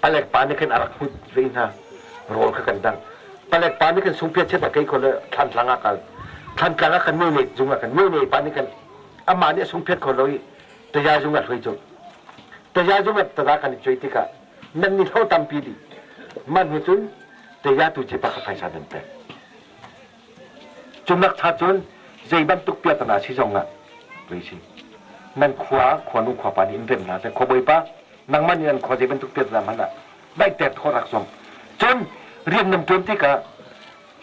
Speaker 4: Palek pani kan arak put reina rol ka kandang palek pani kan sumpia cheta kai ko le than tlanga kan me ne junga kan me ne pani kan amani sumpia ko loi te ya junga thloi jo te ya junga ta kan choi tika nan ni tho tam pi di man hu chun te ya tu che pa ka phaisa dan te chumnak tha chun jei ban tuk pia ta na si jonga rei si nan khwa nu khwa pani in rem na se khoboi paนางมันยันขอใจเป็นทุกเดือนละมันอ่ะได้แต่ทอรักสมจนเรียนนำจนที่กะ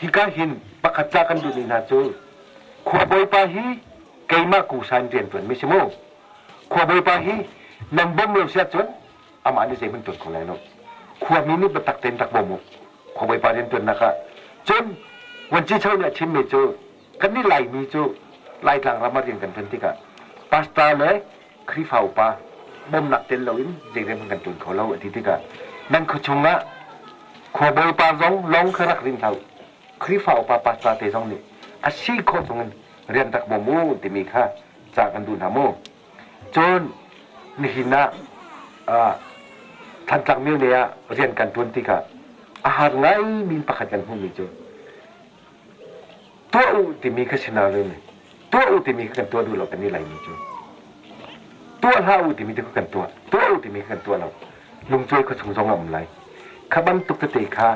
Speaker 4: ฮิกาหินปักจักกันดูนี่นะจูขวบอยปาฮีเกยมากูสันเรียนตัวไม่ใช่โม่ขวบอยปาฮีนำบ่มเลี้ยวเสียจนอามานี่ใจมันตัวคนแล้วเนาะขวบนี้นี่บัตักเต็นตักบ่มุขวบอยปาเรียนตัวนะคะจนวันที่เช้าเนี่ยชิมเมจูกันนี่ไหลมีจูไหลทางเรามาเรียนกันจนที่กะปาสตาเลยครีฟ้าปาบ่มหนักเต็นเราอินเจเรียนกันจนเขาเราที่กะนั่นคือชงละขวบอยปาจงลงขรักริมเท้าครีฟ้าปาปาสตาเตจงนี่อาชีพโคจงเรียนตักบ่มูที่มีค่าจากกันดูนาโมจนนี่หินะท่านจังมิวเนี่ยเรียนกันจนที่กะอาหารไงมีประคันกันหูมีจนตัวอุที่มีก็ชนะเลยตัวอุที่มีกันตัวดูเรากันนี่ไหลมีจนตัวห้าอุที่มีกันตัวอุที่มีกันตัวเราลุงช่วยก็ชงจงอะไรขบันตุกตะเตะขา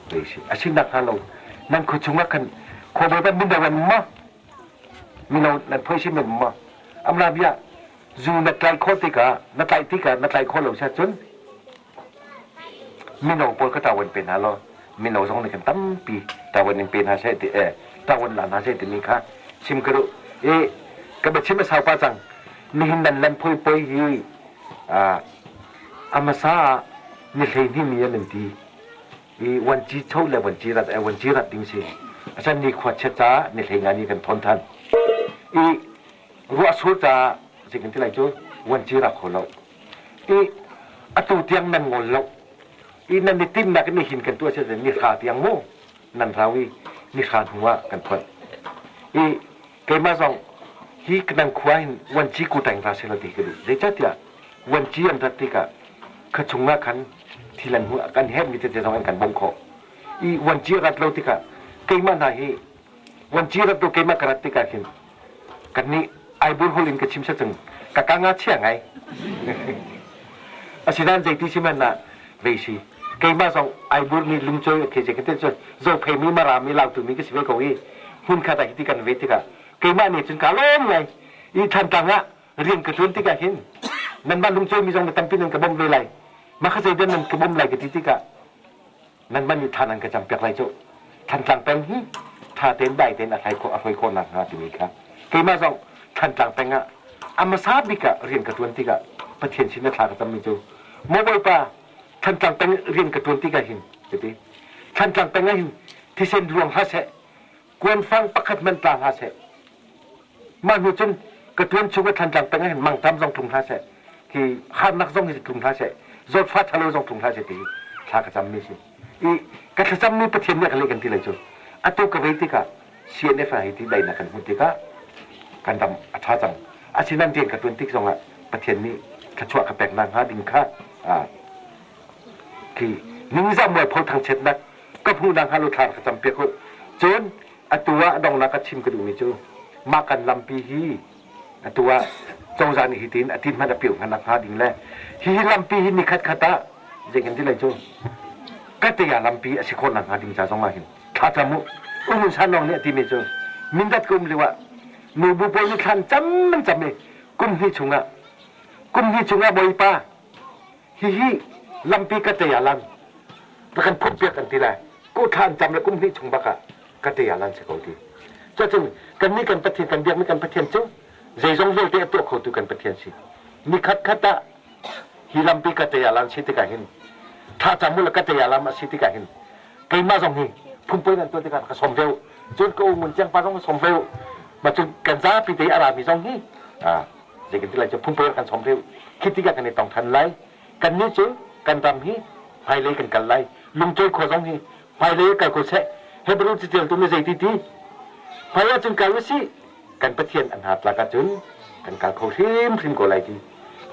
Speaker 4: เลยสิอาชีพนักหาเรานั่นคือชงว่ากันขบวนมินดาวันมามินเอานั่นเพื่อชิมมันมาอำนาจยาจูนักไล่โคติกานักไล่ติกานักไล่โคเราเสียจนมินเอาปนก็ตาวันเป็นหาเรามินเอาสองในกันตั้มปีตาวันยังเป็นหาเสติตาวันหลานหาเสติมีค่ะชิมกระดูก็แบบชิมมาสาวป้าจังนี่หินนั่นนั่นพ่อยฮีอามาซานี่เลยนี่มีอะไรดีวันจีโชว์เลยวันจีรัดดิ้งสิอาจารย์นี่ขวัญช้านี่เลยงานนี้กันทนทันรัวสุดจ้าสิ่งที่ไรจูวันจีรักของเราอตูเตียงนั่งงงเรานั่นนี่ติ้มนักนี่หินกันตัวเช่นนี่ขาเตียงโม่นั่นราวี นิทานหัวกันพอดอีเกมาซองฮีกนังควายวันจีกูแต่งราเซลติกดูเดจัดยาวันจีอันตัดติกะขจุงงะขันทีลันหัวกันเฮ็ดมิเตเจซองกันบงโคอีวันจีรัดโลติกะเกมานาฮีวันจีรัดโลเกมากระติกะหินกันนี้ไอบุญฮอลินกชิมซะจึงกะกางาเชียงไงอาศินันใจที่ชิมันน่ะเวชีเกมาซองไอบุญนี่ลุงโจยเคเจกันเตจโจเพมีมารามีลาวตุมีก็สิเวกวีหุ่นขาดที่กันเวติกะเกมานี่จึงกาล้มไงอีทันตังอะเรียนกระตุ้นติกะหินนั่นบ้านลุงโจยมีซองตั้มปีนึงกระบอมเวไลมาเข้าใจเดินนั่นกระบอมไหลกระติกะนั่นมันมีทานันกระจำเปียกไรโจทันตังแปงฮีถ้าเต้นได้เต้นอะไรก็อะไรคนนั้นนะที่มีครับเกมาซองทันตังแปงอะอามาซาบิกะเรียนกระตุ้นติกะประเทศชินทากระจำมีโจโมบายป้าท่านจังเป็นเรียนกระตุ้นที่กันหินjadiท่านจังเป็นหินที่เส้นดวงหาเสกวนฟังประคัดมันตาหาเสมาหนูจนกระตุ้นช่วยท่านจังเป็นหินมังทำทรงถุงหาเสที่ข้ามนักทรงที่ถุงหาเสจดฟ้าทะลุทรงถุงหาเสตีทากระจำมีสิอีกระจำมีประเทศเนี่ยกันเลยกันที่เลยจูอัตุกระเวติกะเชียนเอฟไอที่ได้นักกันมุติกะกันดำอัฐจังอาชีพนั้นเรียนกระตุ้นที่ทรงอะประเทศนี้ขจวบกระแปงนางหาดิงค่าที่นิ่งจำไว้พอทางเช็ดนักก็พูดนางฮารุทานขจำเปียกจนอตัวดองนักชิมกระดูมิจูมากันลำปีฮีอตัวจงจานิหิตินอธิมันเปียวกันนักหาดิงแล้วฮีลำปีฮีนิคัดขัดตาเจกันที่ไรจูก็แต่ยาลำปีอสิคนนักหาดิงจะสองมาเห็นข้าจำมุอุ้งฉันน้องเนี่ยที่มิจูมินดัดกุมเลยว่าหนูบุปผาขันจำมันจำเลยกุมฮิชงะกุมฮิชงะบอยป้าฮีลำปีกเตยาลันแล้วกันพูดเปียกันทีไรกูทานจำแล้วกุ้มที่ชงบักะกเตยาลันเสกทีจะจึงกันนี้กันประเทศกันเบียกไม่กันประเทศจุใจจงเลือกตัวเขาตุกันประเทศสิมีขัดขัดตะฮิลำปีกเตยาลันสิติกาหินถ้าจำมุลกเตยาลันมาสิติกาหินไกมาจงหินพุ่มไปนั่นตัวติกันสมเวลจนกูมุ่งจังปาจงสมเวลมาจนกันจ้าปีเตยอารามีจงหินใจกันที่ไรจะพุ่มไปกันสมเวลคิดที่กันในต้องทันไรกันนี้จุกันทำฮีภายเลยกันกันไล่ลุงโจยขอร้องฮีภายเลยกันก็เสะเฮบรูจิเตลตัวไม่ใจทีภายจนกันวิสิกันประเทียนอันหาปลากระจุนกันการเขาริมก็ไล่ที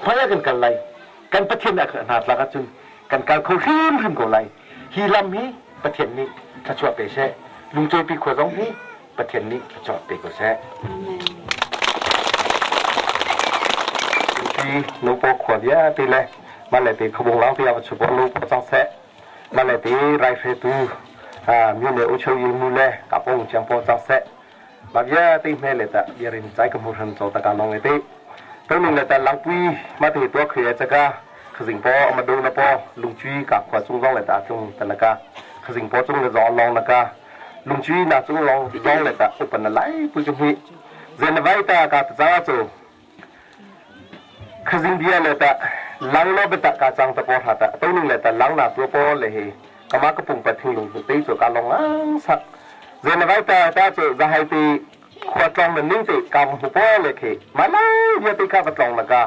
Speaker 4: ภายกันกันไล่กันประเทียนอันหาปลากระจุนกันการเขาริมก็ไล่ฮีลำฮีประเทียนนี้ถ้าชอบไปเสะลุงโจยปีขอร้องฮีประเทียนนี้ถ้าชอบไปก็เสะทีหนูปอกขวดยาตีเลยมาเลยตีขบวนร้องที่เอาชุบลูกจังเสะมาเลยตีไรเฟตูมีเนื้ออุชยูมูเล่กับองจังปอจังเสะมาเยอะตีเมเลยแต่เยรินใจกับมุทันโจตะการลองเลยตีตัวนึงเลยแต่หลังปีมาตีตัวเขียจะกะขสิงปอมาดูนะปอลุงจุยกับขวดซุ่งร้องเลยแต่จงแต่ละกะขสิงปอจงเลยร้องลองนะกะลุงจุยน่าจงร้องเลยแต่อุปนันไหลปุจจุบันเจนไว้แต่กับจ้าโจขสิงเดียเลยแต่ลังโลเบตกาจังตะปอหาตะตัวนึงเลยแต่ลังนาตัวปอเลยกามากระปุ่งไปทิ้งลงตีสุการลงสักเจนไว้แต่จะจะให้ตีขวดจองมันนิ่งตีกำหัวปอเลยมาเลยเดี๋ยวตีข้าประจองนะกา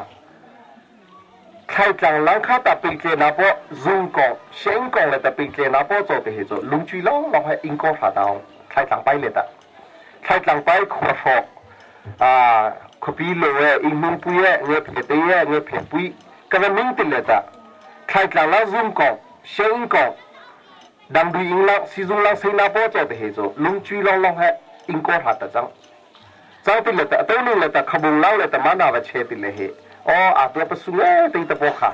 Speaker 4: ใครจังลังข้าตะปีเจนาปอซุงกองเชงกองเลยแต่ปีเจนาปอโจไปเหตุลุงจุยลองให้อิงกอหาดาวใครจังไปเลยแต่ใครจังไปขวดฟอกขบีเลยอิงมุงปุยเงือบเผตีเงือบเผปุยกันมิ่งติดเลยจ้ะใครกลางแล้วซุ่มกองเชิงกองดังดูอิงลังซีซุ่มลังซีนาโปเจ้าเตะโจลุงจุยลองให้อิงกอดหัดจังจ้าติดเลยแต่ตัวนึงเลยแต่ขบุงลังเลยแต่มาหน้าวัชเชติเลยอ๋ออาตัวประสุเลยตีตะโพค่ะ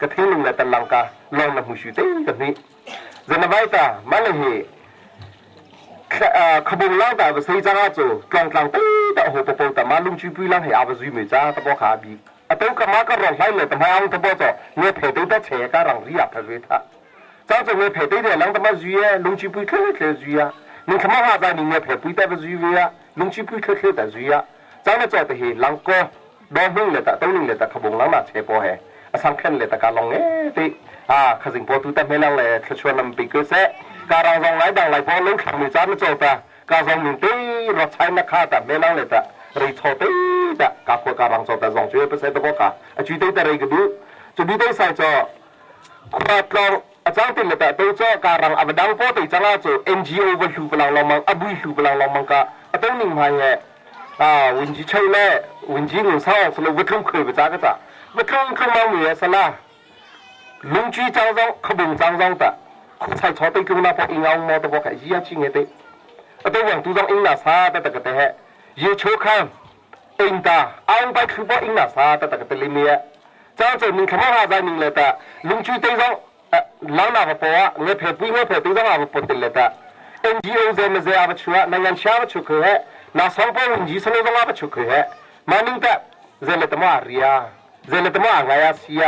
Speaker 4: กระทิ้งนึงเลยแต่ลังกาลองนำมุชุตีกันนี้เจนไว้จ้ะมาเลยขบุงลังแต่ภาษาจ้าโจกลางตีแต่โอ้โหปแต่มาลุงจุยปุยลังให้อาวัจุยเมจ้าตะโพค่ะบีตัวกมาก็ร้องไห้เลยแต่ไม่เอาตัวจ่อเงี้ยเพดได้เฉยก็รังเรียบเลยท่าจ้าจะเงี้ยเพดได้หลังแต่มาจุยลุงชิปุยเคลื่อนจุยนี่ขมาหาใจนี่เงี้ยเพดปุยแต่จุยลุงชิปุยเคลื่อนแต่จุยจ้าเนี่ยจ่อแต่เฮหลังก็ดองมึงเลยแต่ตัวนึงเลยแต่ขบงหลังมาเฉยพอแฮสำคัญเลยแต่การลองเงี้ยที่ขจิงพอตัวแต่ไม่ลังเลยชวนนำปีกเสะการรังร้องไหลดังไหลพอลุงขับมือจ้าเนี่ยจ่อแต่การร้องมึงตีรถใช้นักฆ่าแต่ไม่ลังเลยแต่รีโชตีแต่กับคนการรังโจแต่สองช่วยเปอร์เซ็นต์ตัวก็จุดที่แต่รีก็ดูจุดที่ใส่จ่อขวดลอง
Speaker 8: อาจารย์ติดเลยแต่ตัวเจ้าการังอับดังพอติจังอาจู NGO บรรลุพลังลมังอบุยลุพลังลมังกะตัวหนึ่งพายวินจีใช่แน่วินจีหนุ่มสาวสรุปว่าทุ่มเคยไปจ้าก็จ้าว่าทุ่มเคยมาเหมือนสละลุงจีจังจังขบุงจังจังแต่คุณชายชอบไปกูน่าพออิงเอาหมดตัวพอแค่ยี่ห้อชิงเงี้ยตัวอย่างตัวจังอิงน่าซาแต่ก็แต่ยืดโชว์ข้ามอิงตาเอาไปคือพออิงน่าซาแต่ก็แต่ลิเมียจ้าจะมึงขมาหาใจมึงเลยแต่ลุงจีตัวจังหลังหน้าพอเงี้ยเผื่อปุ้ยเงี้ยเผื่อตัวจังอาพอติดเลยแต่ NGO เซมเซอาบชัวนั่งยันชาบชัวคือน่าสมบูรณ์จีสโนจังอาบชัวคือมานิ่งแต่เจเลตมาเรียเจเลตมาไงอาเซีย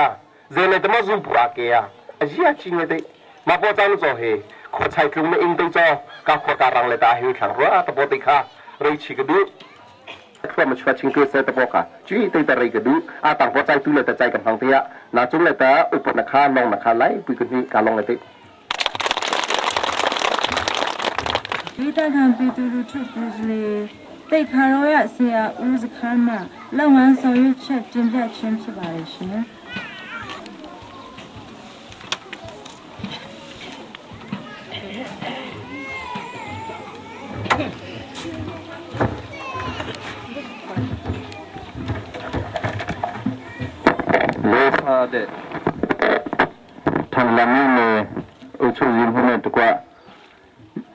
Speaker 8: เจเลตมาซุปอาเกียยี่ห้อชิงเลยมาพอจ้าลูกโซ่เฮขอใช้เครื่องมืออิงตัวจ้ากับขวดการังเลยตาหิวขังรัวตะโพติค่ะเรื่องชิกดูเครื่องมือช่วยชิงตัวเสตะโพค่ะจุยตัวแต่เรื่องดูต่างพอใจตัวเลยแต่ใจกับทางเทียน่าจุเลยแต่อุปนักข่าลงนักข่าไล่ปุยกันนี่การลงเลย
Speaker 7: ဒီတခံပြည်သူလူထုကိုယ်စားလှယ်တိတ်ခါရောရဆရာဦးစခန်းမှလုပ်ငန်းဆောင်ရွက်ချက်တင်ပြခြင်းဖြစ်ပါတယ်ရှင်
Speaker 8: လေးထားတဲ့ထံလမ်းနဲ့အချို့ရင်းနဲ့တကွ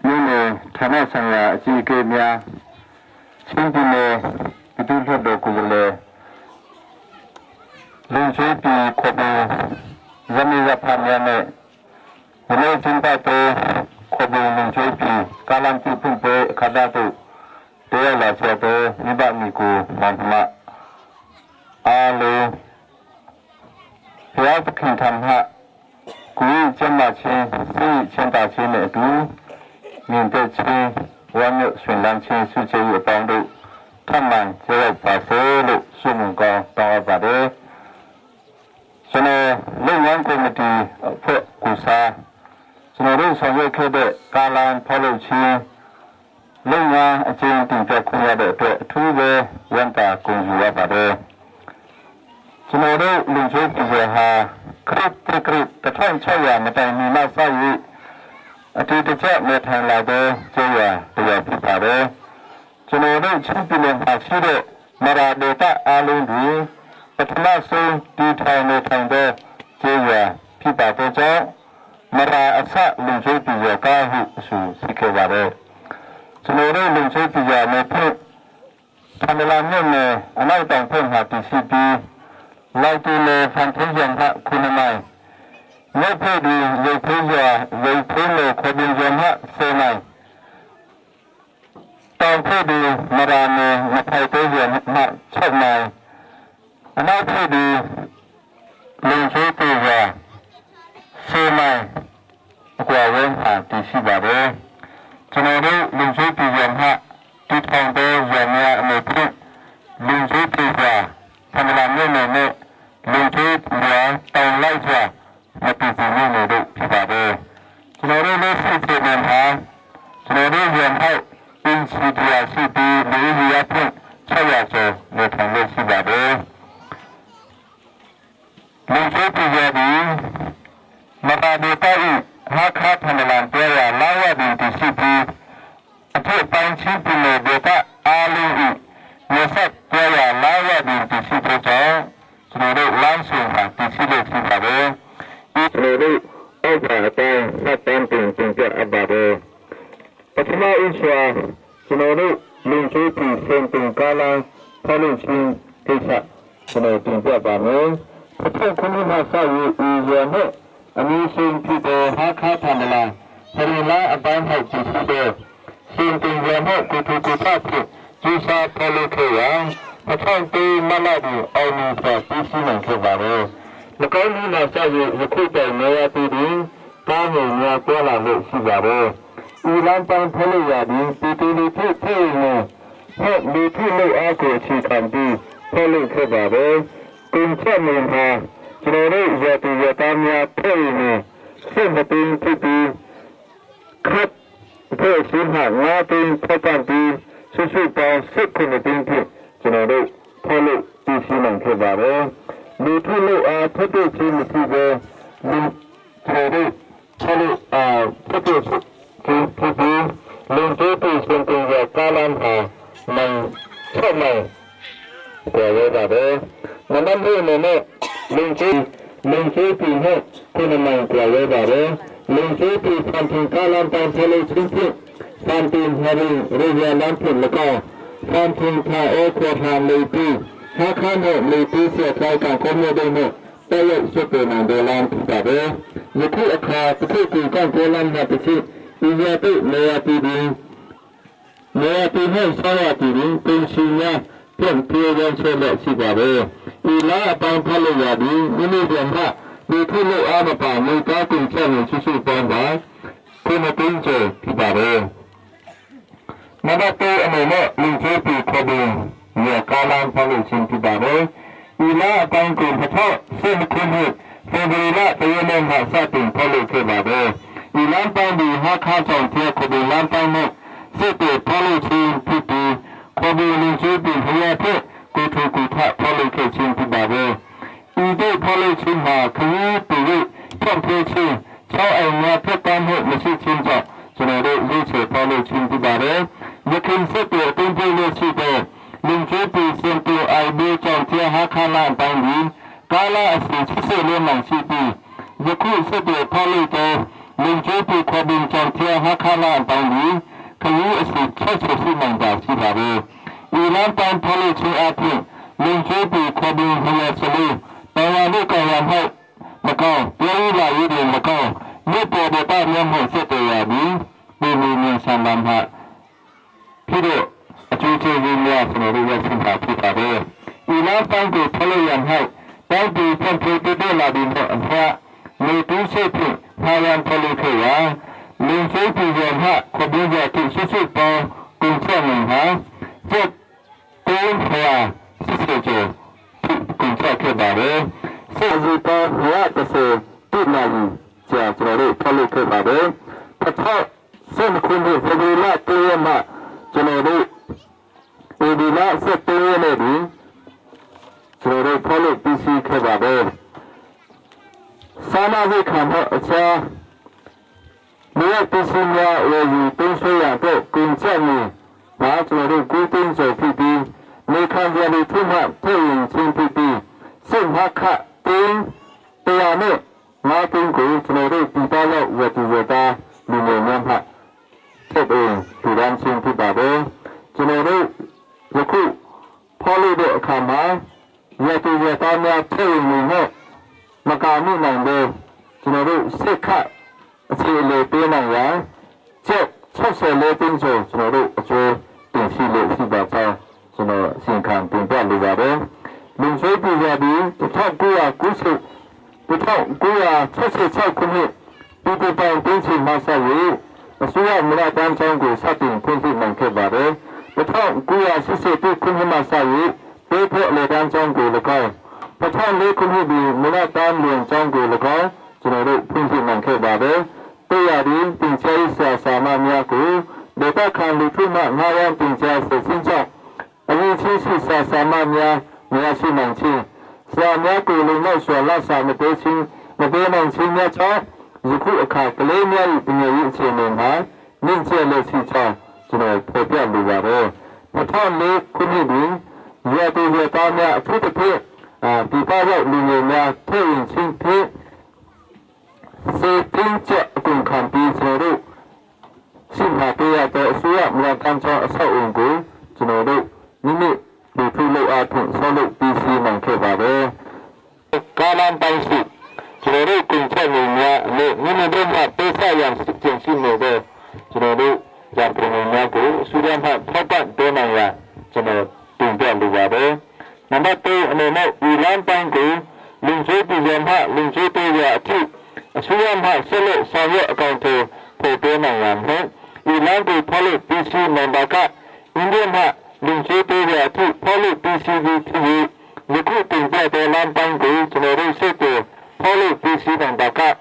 Speaker 8: မြို့နယ်ဌာနဆိုင်ရာအကြီးအကဲများချင်းပြည်နယ်ပြည်သူ့လွှတ်တော်ကိုယ်စားလှယ်လုံခြုံရေးခေါ်ပြီးဇမီးရဖာများနဲ့ဒီနေ့ကျင်းပတဲ့ခေါ်ပြီးလုံခြုံရေးကာလံပြုဖွင့်ပွဲအခမ်းအနားတို့တရားလာချက်တဲ့မိဘမိကိုမောင်မအားလုံးဘုရားသခင်ထံမှကိုယ်ကျမ်းမာခြင်းစိတ်ချမ်းသာခြင်းနဲ့အတူမြင့်တဲ့ခြင်းဝမ်းမြောက်ရှင်လန်းခြင်းစုချေအပေါင်းတို့ထမှန်ကျေးပါစေလို့ဆုမွန်ကောင်းတောင်းပါတယ်ကျွန်တော်လုပ်ငန်းကော်မတီအဖွဲ့ကိုစားကျွန်တော်တို့ဆောင်ရွက်ခဲ့တဲ့ကာလံဖော်လို့ခြင်းလုပ်ငန်းအကျဉ်းတင်ပြခွင့်ရတဲ့အတွက်အထူးပဲဝန်တာကုန်ယူရပါတယ်ကျွန်တော်တို့လူချင်းပြည်ဟာခရစ်တစ်ထောင်600မတိုင်မီမှစ၍အတူတကျနေထိုင်လာတဲ့ကျေးရွာတရားဖြစ်ပါတယ်ကျွန်တော်တို့ချင်းပြည်နယ်မှာရှိတဲ့မရာဒေတာအားလုံးတွေပထမဆုံးတည်ထိုင်နေထိုင်တဲ့ကျေးရွာဖြစ်ပါတဲ့ကြောင့်မရာအစလူချင်းပြည်ကဟုဆိုရှိခဲ့ပါတယ်ကျွန်တော်တို့လူချင်းပြည်နဲ့ဖြစ်သံဃာမြို့နယ်အနောက်တောင်ဘက်မှာတည်ရှိပြီးလိုက်တူလေဖန်ထင်းရံကခုနမိုင်းရုပ်ဖေးဒီရုပ်ဖေးရရုပ်ဖေးလို့ခေါ်ပြီးရမှာစေနိုင်တောင်ဖေးဒီမရာနေမထိုက်သေးရမှာချက်နိုင်အနောက်ဖေးဒီလုံချိုးပြေရစေနိုင်အကွာဝန်းဟာတည်ရှိပါတယ်ကျွန်တော်တို့လုံချိုးပြေရမှာတိထောင်တဲ့ရများအမှုဖြစ်လုံချိုးပြေရသံဃာမြို့နယ်နဲ့လူကြီးများတောင်းလိုက်ကြမတူဘူးလို့ဖြစ်ပါတယ်ကျွန်တော်တို့လက်ရှိပြည်မှာကျွန်တော်တို့ရန်ဟောက်အင်းစီတီယာစီပီလူကြီးရဖြစ်600ကျော်နေထိုင်လို့ရှိပါတယ်လူကြီးပြည်သည်မပါဒေတာဤဟာခါထန်လန်ပြေရလာဝဒီတရှိပြီးအထက်ပိုင်းချင်းပြည်နယ်ဒေတာအားလုံးဤရဆက်ပြေရလာဝဒီတရှိတဲ့ကြောင့်ကျွန်တော်တို့လမ်းဆောင်တာတည်ရှိလို့ဖြစ်ပါတယ်ကျွန်တော်တို့အောက်ကအတိုင်းလက်တန်းတင်ပြအပ်ပါတယ်ပထမအင်းစွာကျွန်တော်တို့လူကြီးပြည်စင်တင်ကားလမ်းဖလို့ချင်းကိစ္စကျွန်တော်တင်ပြပါမယ်အထက်ခုနကဆောက်ရေးဦးရနဲ့အမည်ရှင်ဖြစ်တဲ့ဟာခါထန်လာပရိလာအပိုင်းဟောက်ကြည့်တဲ့စင်တင်ရနဲ့ကိုထူကိုဖတ်ဖြစ်ကျူစာဖလို့ခေရအထက်တေးမလာဘူးအောင်လို့ပြီးစီးနိုင်ခဲ့ပါတယ်။၎င်းဒီမှာစရရခုတဲ့နေရာပြည်တွင်ကားငယ်များပေါ်လာလို့ရှိပါတယ်။ဤလမ်းပန်းဖလို့ရပြီးပြည်သူလူထုဖြစ်နေဟဲ့လူထုလို့အားကိုအခြေခံပြီးဖလို့ခဲ့ပါတယ်။ကုန်ချက်မြင်ဟာကျွန်တော်တို့ရတူရသားများဖြစ်နေစစ်မပင်ဖြစ်ပြီးခတ်ဖို့ရှိမှငါတင်ဖတ်ပြီးဆွဆွပေါင်းစစ်ခုနှစ်ပင်ဖြစ်ကျွန်တော်တို့ဖလို့ပြီးစီးနိုင်ခဲ့ပါတယ်။လူထုလို့အားထပ်တဲ့ချင်းမရှိပဲလူကျွန်တော်တို့ Chali Patu Pupu Lunjupi Suntuya Kalamha Mang Chomai Kwayabade Namandu Nene Lunjupi He Kunamang Kwayabade Lunjupi Pampin Kalam Pampele Chimpi Pampin Haring Rivya Lampin Laka Pampin Ta Ekwahan Leipi Hakane Leipi Sia Kai Kang Komo Dene Taya Supe Nandolan Pitabe Yuku Akha Putu Kang Kolam Napiti Iyatu Meapibi Meapibi Sawapibi Pensinya Pen Piyan Chole Sibabe Ila Apang Palawadi Mini Dhamma Mikulu Amapa Mika Kunchani Susu Panda Kuna Pinche Pibabe Nabatu Amene Linjepi Kobu Ya Kalam Palu Pibabe Ila Apang Kunpato Sin Kunhit Februari Tayene Hasatin Palu Pibabe Ilan Pandi Haka Chontia Kobu Lampang Sete Palu Chin Pipi Kobu Linjepi Hayate Kutu Kuta Palu Kechin Pibabe Ide Palu Chin Ha Kuyi Piwi Pampi Chin Chao Anya Petan Hut Masi Chin Chok Janare Yuche Palu Chin Pibabe Yakin Sete Tumpi Lesite Linjepi Sente Aibu Chontia Haka Lampang Di Kala Asi Chise Lemang Sipi Yaku Sete Palu Te Linjepi Kwabin Chontia Haka Lampang Di Kayi Asi Chase Simang Da Sibabe Ilan Pan Palu Chin Api Linjepi Kwabin Haya Salu Tawani Kayan Hai Makau Yari La Yiri Makau Nipo Beta Nyam Hai Sete Yabi Bini Nyan Sambam Ha Pido Achuche Vinya Sanaru Yasin Ha Pipabe Ilan Pan Ku Palu Yan Hai Taupi Pampi Pido La Bino Anha Nitu Sepi Hayan Palu Kaya Linjepi Yan Ha Kwabin Yati Susu Pao Kuncha Min Ha Jet Kun Khua Sisi Kuncha Kebabe Sisi Khua Kase Tudnayi Jia Janare Palu Kebabe Patha Sen Kunhi Februari Tuyama Janare Udila September Di Janare Palu PC Kebabe Sama Vikhamha Acha Mia PC Nya Weyi Tunswe Yanto Kuncha Ni Ma Janare Gutin Jo Pipi Mekan Yali Tumha Tayin Chin Pipi Sim Haka Tin Tayane Ma Tinku Janare Pipala Wati Wata Lune Nyamha Tepe Turan Chin Pipabe Janare Yaku Poli De Akama Yati Wata Nya Tayin Nune Makami Nangde Janare Sekha Achi Le Penaya Chet Chose Le Tinjo Janare Acho Tinsi Le Sibata Janare Sinkan Tinpa Lugabe Linjepi Yabi Tutak Guya Gusu Tutak Guya Chose Chau Kumi Pipi Pang Tinsi Masawi Suya Muratan Changu Satin Tinsi Nangkebabe Tutak Guya Sisi Tu Kumi Masawi Pepo Ledan Changu Lekau Pathan Le Kumi Bi Muratan Lien Changu Lekau Janare Tinsi Nangkebabe Tayari Tinchai Sama Miyaku Beta Kan Lutuma Ngayan Tinchai Sesinchak Ayi Chinsi Sama Miya Miyashi Nangchi Sama Kulu No Shwala Sama Dechin Nabe Nangchi Miya Cha Zuku Akha Kale Miya Ipinye Yiche Nengha Ninche Le Si Cha Janare Popya Lugare Pathan Le Kumi Bi Yatu Yata Miya Putape Pipa Yau Lunye Miya Tayin Chin Pe Se Pinche Kun Kampi Janare Simha Peya Te Suya Murakan Cha Asa Ungu Janare Nini Lutu Lo Atun Solo PC Nangkebabe Kalam Pansi Janare Kuncha Minya Le Nini Dema Pesa Yang Sikjen Simode Janare Yang Pungnya Ku Sudah Ha Thopat Donaya Janare Tumpa Lugabe Nombor 2 Anemo Ilan Pangku Linjepi Yamha Linjepi Yati Sudah Ha Solo Saya Akanto Pope Nangam Ilan Ku Palu PC Nambaka Indian Ha Linjepi Yati Palu PCV TV Yuku Tumpa Dolan Pangku Janare Sete Palu PC Nambaka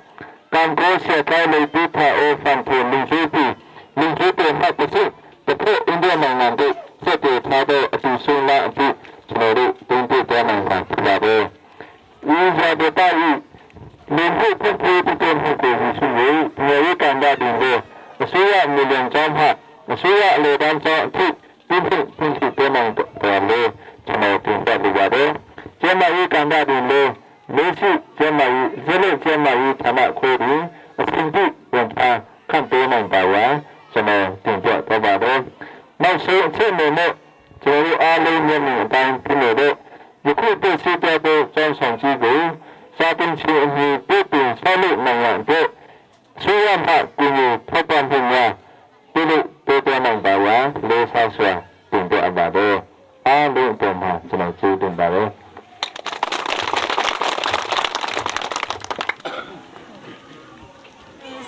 Speaker 8: Kamko Sekai Leipita O Fanto Linjepi Linjepi Ha Pesi Tepo Indian Nangam Sete Tado Atu Sula Atu Janare Tumpa Dolan Pangku Iza Betai liên hệ thông tin từ tiền hồ của hình số mới người càng đa đường về số lượng một lượng trăm hạt số lượng lệ đan cho thị tin thực tin chỉ tên bằng toàn lệ cho này tiền tại được vào đấy trên mà y càng đa đường lệ mấy sự trên mà y dưới lệ trên mà y tham gia khối đi sinh thị quyền a khăn tên bằng tài quá cho này tiền tại được vào đấy năm số trên mười một cho a lên nhân những tay cái này đấy những khu tự sự theo tôi trong sản chi với gia đình chuyện thì biết tiền sau lượng này nhận được số lượng hạt cùng nhiều thói quen thường nhà tiêu thụ tiêu tiền bằng bảo quá lê sao xòe tiền tệ bà đô a lượng tiền hạt cho này chơi tiền bà đô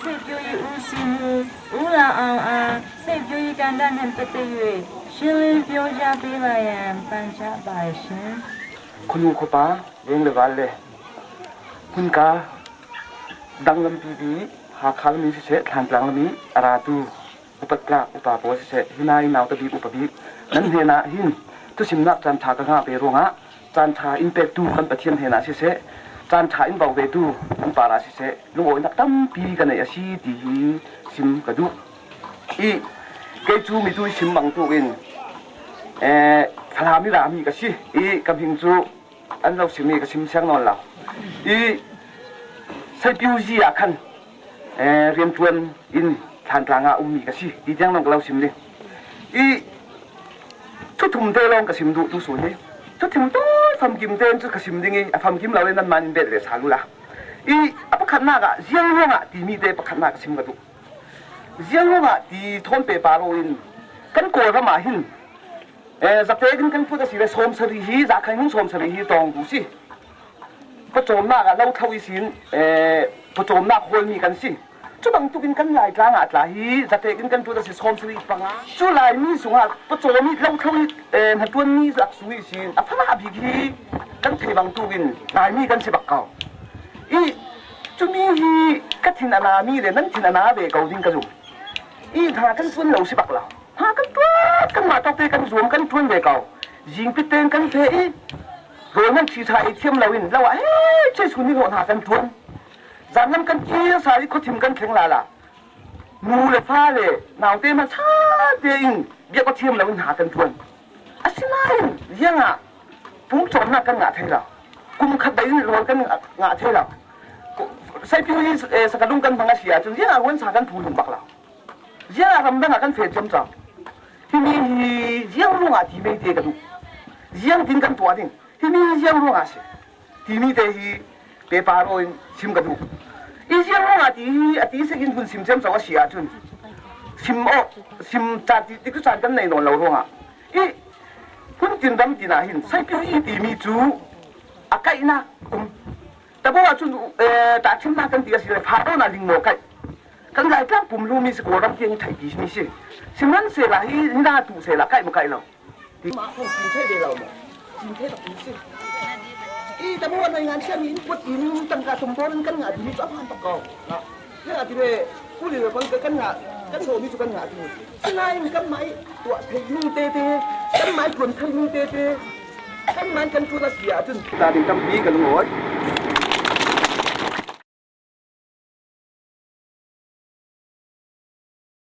Speaker 7: sẽ biểu ý u xin u là sẽ biểu ý簡单很不对位心里表达对了呀半下百姓
Speaker 9: คุณลุงคุณป้าเลี้ยงเลยวันเลยคุณกาดังลำปีบีหาคาลมีเฉยทางกลางลำนี้อาราตูอุปกาอุปาโปเฉยหินายนาวตะบีอุปบีนั้นเฮนาหินตุสิมนักจันทากงาเปรงะจันทาอินเปตูกันปะเทียนเฮนาเฉยจันทาอินเบาเวตูอันปาราเฉยลุงโอยนักตั้มปีกันในอาชีดีสิมกระดูอีเกจูมีตูสิมบังตูอินพลามิรามีกะสิอีกำพิงจูอันเราสิมีกะสิมเสียงนอนเราอีใส่ผิวจีอาคันเรียนทวนอินทานกลางอามีกะสิอีเสียงนอนกับเราสิมเลยอีทุกทุ่มเตลองกะสิมดูดูสวยเลยทุกทุ่มตัวฟัมกิมเตนจุกะสิมดิ่งฟัมกิมเราเลยนั่นมันเบ็ดเลยสาลุละอีอัปขันนากะเสียงร้องตีมีเตปขันนากะสิมกะดูเสียงร้องตีทนเปปาโรอินกันโกรธมาหินจับเตกันกันพูดสิเลยสมสรีฮีจากใครมุ่งสมสรีฮีตองดูสิพอโจมมากอะเราเท่าอีสินพอโจมมากคนมีกันสิจุบังตุกินกันหลายกลางอะหลายฮีจับเตกันพูดสิสมสรีปังอะจุหลายมีสูงอะพอโจมมีเราเท่าหัดตัวมีสักสุยสินอะพระมาบิกีกันเทบังตุกินหลายมีกันสิบักเก่าอีจุมีฮีกัดทินอนามีเลยนั่นทินอนาเบเก่าดิ้งกระดูอีหากันฟุ้นเราสิบักเราหากันตัวกันมาตอกเตกันรวมกันทวนเบเก่ายิงไปเตนกันเทอีโรมันชีชายเทียมเราอินเราว่าเฮ้ยใช่ชุนนี่โหหากันทวนจานน้ำกันเจี๊ยสายเขาทิมกันแข็งลาล่ะมูเลยฟ้าเลยหนาวเตมันชาเตอินเบียก็เทียมเราอินหากันทวนอาศินัยยังอ่ะปุ่มโจมหน้ากันงาเทล่ะกุมขัดได้ยินร้อนกันงาเทล่ะใส่ผิวสกัดลุงกันพังอาเซียจนยังอ่ะวันสากันพูนบักล่ะยังอ่ะทำได้งากันเฟรจำจังที่มียังรู้อ่ะที่ไม่เตะกันดูยังทิ้งกันตัวดิ้งที่มียังรู้อ่ะสิที่มีเตะที่เปปาโรยชิมกันดูอียังรู้อ่ะที่สิ่งคุณชิมเชื่อมสาวเสียจนชิมชิมจัดที่ก็จัดกันในนอนเรารู้อ่ะอีคุณจินดำจินอาหินใส่ผิวที่มีจูอาไก่นะแต่พอว่าจนตัดชิมมากันที่ก็สิเลยพาโรน่ะลิงโมไก่กันหลายครั้งผมรู้มีสกุลรับเพียงไทยกี่มีสิสิ่งนั้นเสียละที่น่าดูเสียละใกล้มาใกล้เราที่มาคงจริงใช่เดียวเราจริงแค่แบบนี้สิอีแต่เมื่อวันในงานเชื่อมีวัดอินตั้งการสมบูรณ์กันงานที่มีเจ้าพันตะกอนะนี่อาจจะเป็นผู้เรียนคนกันงานกันโชว์มีจุกันงานที่สิ่งนั้นมันกันไม้ตัวไทยมีเตะกันไม้กลุ่มไทยมีเตะกันไม้กันตัวละเสียจนตาดินจำปีกันหมด